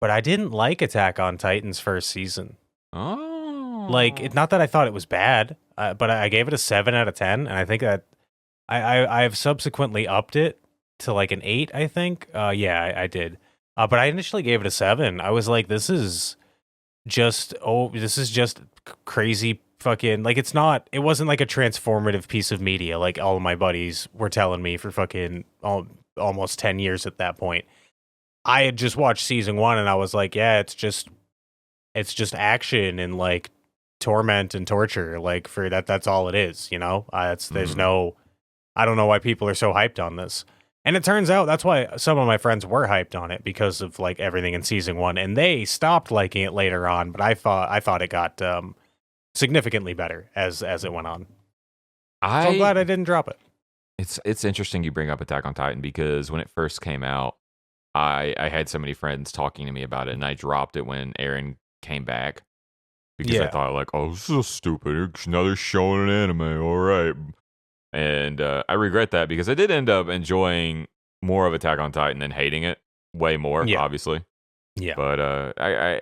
but I didn't like Attack on Titan's first season. Oh. Like, it's not that I thought it was bad, but I gave it a 7 out of 10, and I think that I've subsequently upped it to like an 8, I think. I did. But I initially gave it a 7. I was like, this is just crazy fucking, like, it wasn't like a transformative piece of media like all of my buddies were telling me for fucking almost 10 years at that point. I had just watched season 1 and I was like, yeah, it's just action and like torment and torture. Like, for that's all it is, you know? There's no, I don't know why people are so hyped on this. And it turns out that's why some of my friends were hyped on it, because of like everything in season 1, and they stopped liking it later on. But I thought it got significantly better as it went on. So I'm glad I didn't drop it. It's interesting you bring up Attack on Titan, because when it first came out, I had so many friends talking to me about it, and I dropped it when Aaron came back, because I thought like, oh, this is so stupid. Now they're showing an anime, all right. And I regret that, because I did end up enjoying more of Attack on Titan than hating it way more, obviously. Yeah. But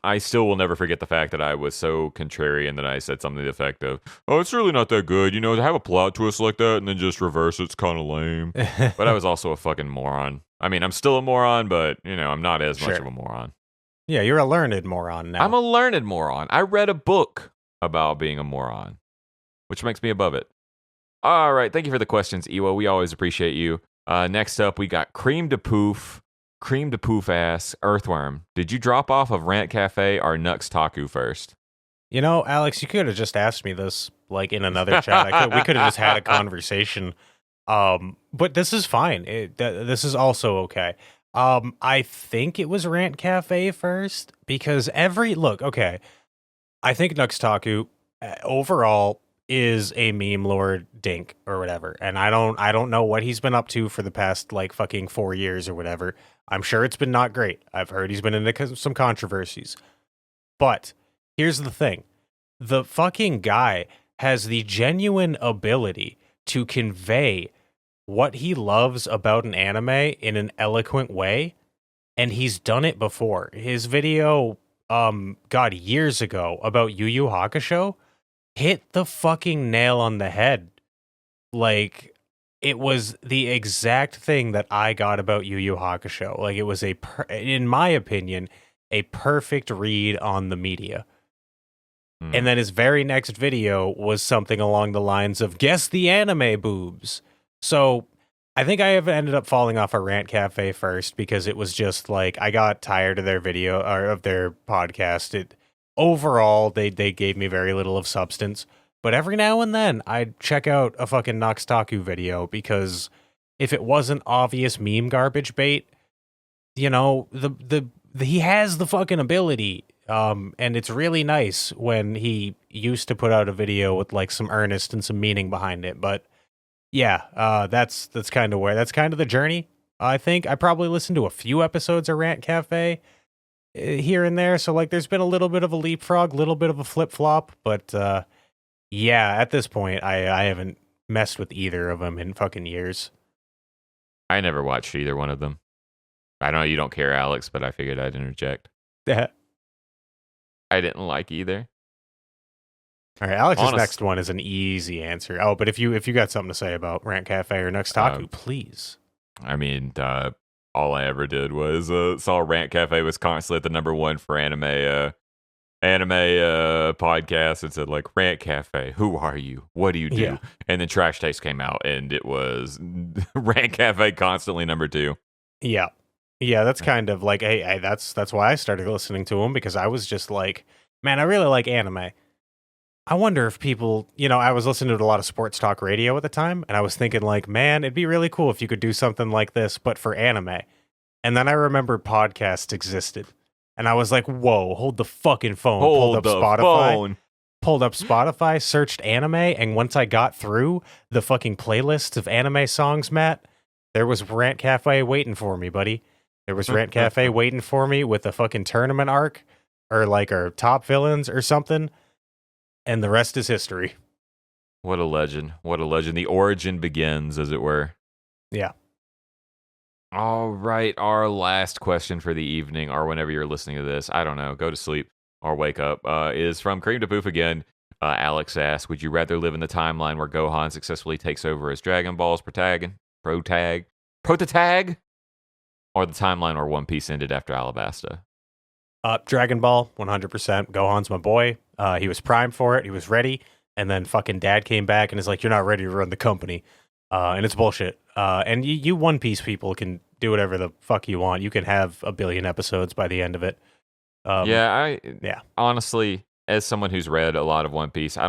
I still will never forget the fact that I was so contrarian that I said something to the effect of, oh, it's really not that good. You know, to have a plot twist like that and then just reverse it's kind of lame. But I was also a fucking moron. I mean, I'm still a moron, but, you know, I'm not as much of a moron. Yeah, you're a learned moron now. I'm a learned moron. I read a book about being a moron, which makes me above it. All right, thank you for the questions, Iwo. We always appreciate you. Next up, we got Cream to Poof ass Earthworm. Did you drop off of Rant Cafe or Nux Taku first? You know, Alex, you could have just asked me this like in another chat. We could have just had a conversation. But this is fine. This is also okay. I think it was Rant Cafe first, because I think Nux Taku overall is a meme lord dink or whatever, and I don't know what he's been up to for the past like fucking 4 years or whatever. I'm sure it's been not great. I've heard he's been into some controversies, but here's the thing: the fucking guy has the genuine ability to convey what he loves about an anime in an eloquent way, and he's done it before. His video years ago about Yu Yu Hakusho hit the fucking nail on the head. Like, it was the exact thing that I got about Yu Yu Hakusho. Like, it was in my opinion, a perfect read on the media. And then his very next video was something along the lines of, guess the anime boobs. So I think I have ended up falling off a Rant Cafe first, because it was just like, I got tired of their video or of their podcast. Overall, they gave me very little of substance, but every now and then I'd check out a fucking Nux Taku video, because if it wasn't obvious meme garbage bait, you know, he has the fucking ability, and it's really nice when he used to put out a video with like some earnest and some meaning behind it. But yeah, that's kind of the journey. I think I probably listened to a few episodes of Rant Cafe here and there, so like there's been a little bit of a leapfrog, little bit of a flip-flop, but yeah, at this point I haven't messed with either of them in fucking years. I never watched either one of them. I know you don't care, Alex, but I figured I'd interject. I didn't like either. All right, Alex's next one is an easy answer. Oh, but if you got something to say about Rant Cafe or Nux Taku, please. I mean, all I ever did was saw Rant Cafe was constantly at the number one for anime podcast, and said like, Rant Cafe, who are you? What do you do? Yeah. And then Trash Taste came out, and it was Rant Cafe constantly number 2. Yeah. Yeah, that's kind of like, hey, that's why I started listening to him, because I was just like, man, I really like anime. I wonder if people, you know, I was listening to a lot of sports talk radio at the time, and I was thinking like, man, it'd be really cool if you could do something like this, but for anime. And then I remembered podcasts existed, and I was like, whoa, hold the fucking phone. Pulled up Spotify, searched anime, and once I got through the fucking playlists of anime songs, Matt, there was Rant Cafe waiting for me, buddy. There was Rant Cafe waiting for me with a fucking tournament arc, or like our top villains or something. And the rest is history. What a legend. What a legend. The origin begins, as it were. Yeah. All right. Our last question for the evening, or whenever you're listening to this, I don't know, go to sleep or wake up, is from Cream to Poof again. Alex asks, would you rather live in the timeline where Gohan successfully takes over as Dragon Ball's protag, or the timeline where One Piece ended after Alabasta? Dragon Ball, 100%. Gohan's my boy. He was primed for it. He was ready. And then fucking dad came back and is like, you're not ready to run the company. And it's bullshit. And you One Piece people can do whatever the fuck you want. You can have 1 billion episodes by the end of it. I honestly, as someone who's read a lot of One Piece, I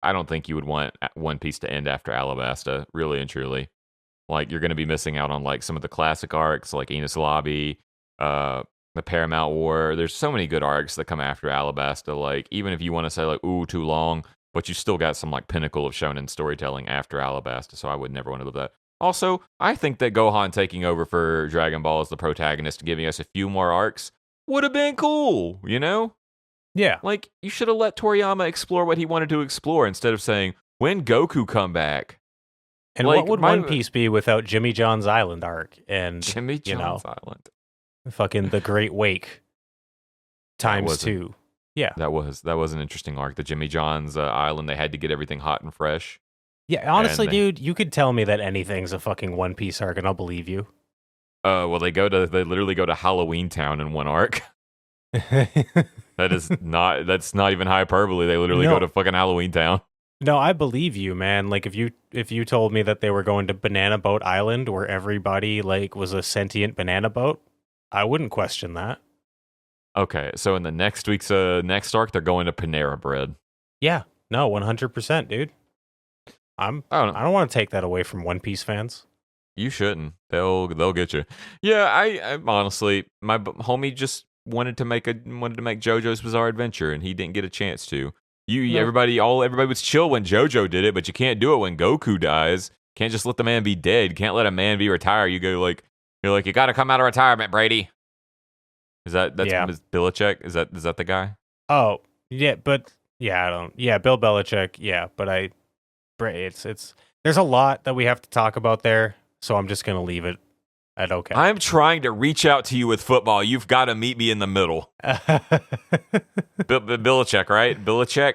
don't think you would want One Piece to end after Alabasta, really and truly. Like, you're going to be missing out on like some of the classic arcs, like Enies Lobby, the Paramount War. There's so many good arcs that come after Alabasta. Like, even if you want to say like, ooh, too long, but you still got some like pinnacle of shonen storytelling after Alabasta. So I would never want to live that. Also, I think that Gohan taking over for Dragon Ball as the protagonist, giving us a few more arcs, would have been cool, you know? Yeah. Like, you should have let Toriyama explore what he wanted to explore instead of saying, when Goku come back? And like, what would One Piece be without Jimmy John's Island arc? And Jimmy John's Island. Fucking The Great Wake times 2. Yeah. That was an interesting arc. The Jimmy John's Island, they had to get everything hot and fresh. Yeah, honestly, dude, you could tell me that anything's a fucking One Piece arc and I'll believe you. Well, they literally go to Halloween Town in one arc. That's not even hyperbole. They literally go to fucking Halloween Town. No, I believe you, man. Like, if you told me that they were going to Banana Boat Island where everybody like was a sentient banana boat, I wouldn't question that. Okay, so in the next week's next arc, they're going to Panera Bread. Yeah, no, 100%, dude. I don't want to take that away from One Piece fans. You shouldn't. They'll get you. Yeah, I honestly, my homie just wanted to make JoJo's Bizarre Adventure, and he didn't get a chance to. Everybody was chill when JoJo did it, but you can't do it when Goku dies. Can't just let the man be dead. Can't let a man be retired. You're like, you got to come out of retirement, Brady. That's Belichick? Is that the guy? Oh yeah, but yeah, Bill Belichick. Yeah, but it's there's a lot that we have to talk about there, so I'm just gonna leave it at okay. I'm trying to reach out to you with football. You've got to meet me in the middle. Belichick, right? Belichick.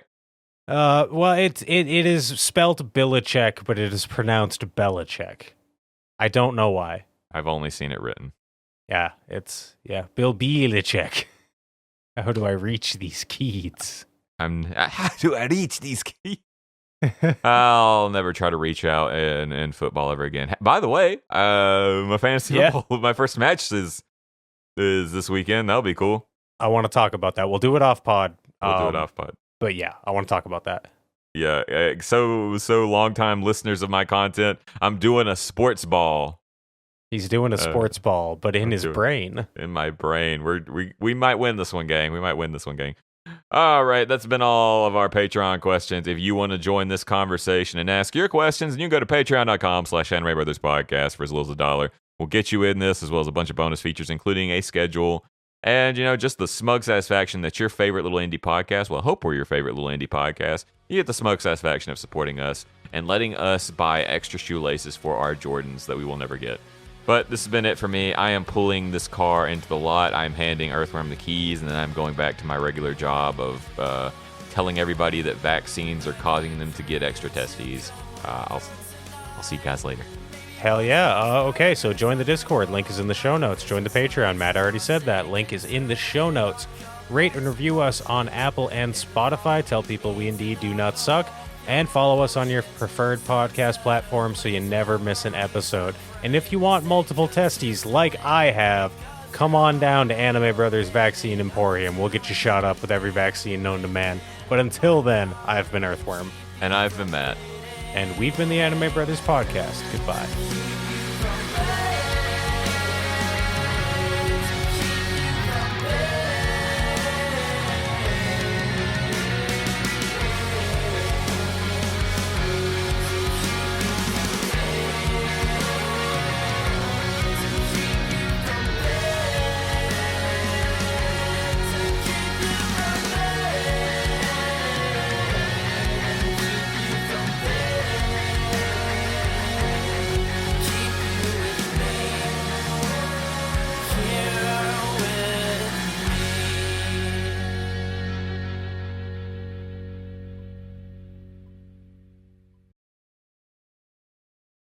Well, it is spelled Belichick, but it is pronounced Belichick. I don't know why. I've only seen it written. Yeah, Bill Belichick. How do I reach these kids? How do I reach these kids? I'll never try to reach out in football ever again. By the way, my fantasy football, my first match is this weekend. That'll be cool. I want to talk about that. We'll do it off pod. But yeah, I want to talk about that. Yeah, so long time listeners of my content. I'm doing a sports ball. He's doing a sports ball, but in his brain. In my brain. We might win this one, gang. All right, that's been all of our Patreon questions. If you want to join this conversation and ask your questions, you can go to patreon.com/Anime Brothers Podcast for as little as $1. We'll get you in this, as well as a bunch of bonus features, including a schedule and, just the smug satisfaction that your favorite little indie podcast, well, I hope we're your favorite little indie podcast, you get the smug satisfaction of supporting us and letting us buy extra shoelaces for our Jordans that we will never get. But this has been it for me. I am pulling this car into the lot. I'm handing Earthworm the keys, and then I'm going back to my regular job of telling everybody that vaccines are causing them to get extra testes. I'll see you guys later. Hell yeah. Okay, so join the Discord. Link is in the show notes. Join the Patreon. Matt already said that. Link is in the show notes. Rate and review us on Apple and Spotify. Tell people we indeed do not suck. And follow us on your preferred podcast platform so you never miss an episode. And if you want multiple testes like I have, come on down to Anime Brothers Vaccine Emporium. We'll get you shot up with every vaccine known to man. But until then, I've been Earthworm. And I've been Matt. And we've been the Anime Brothers Podcast. Goodbye.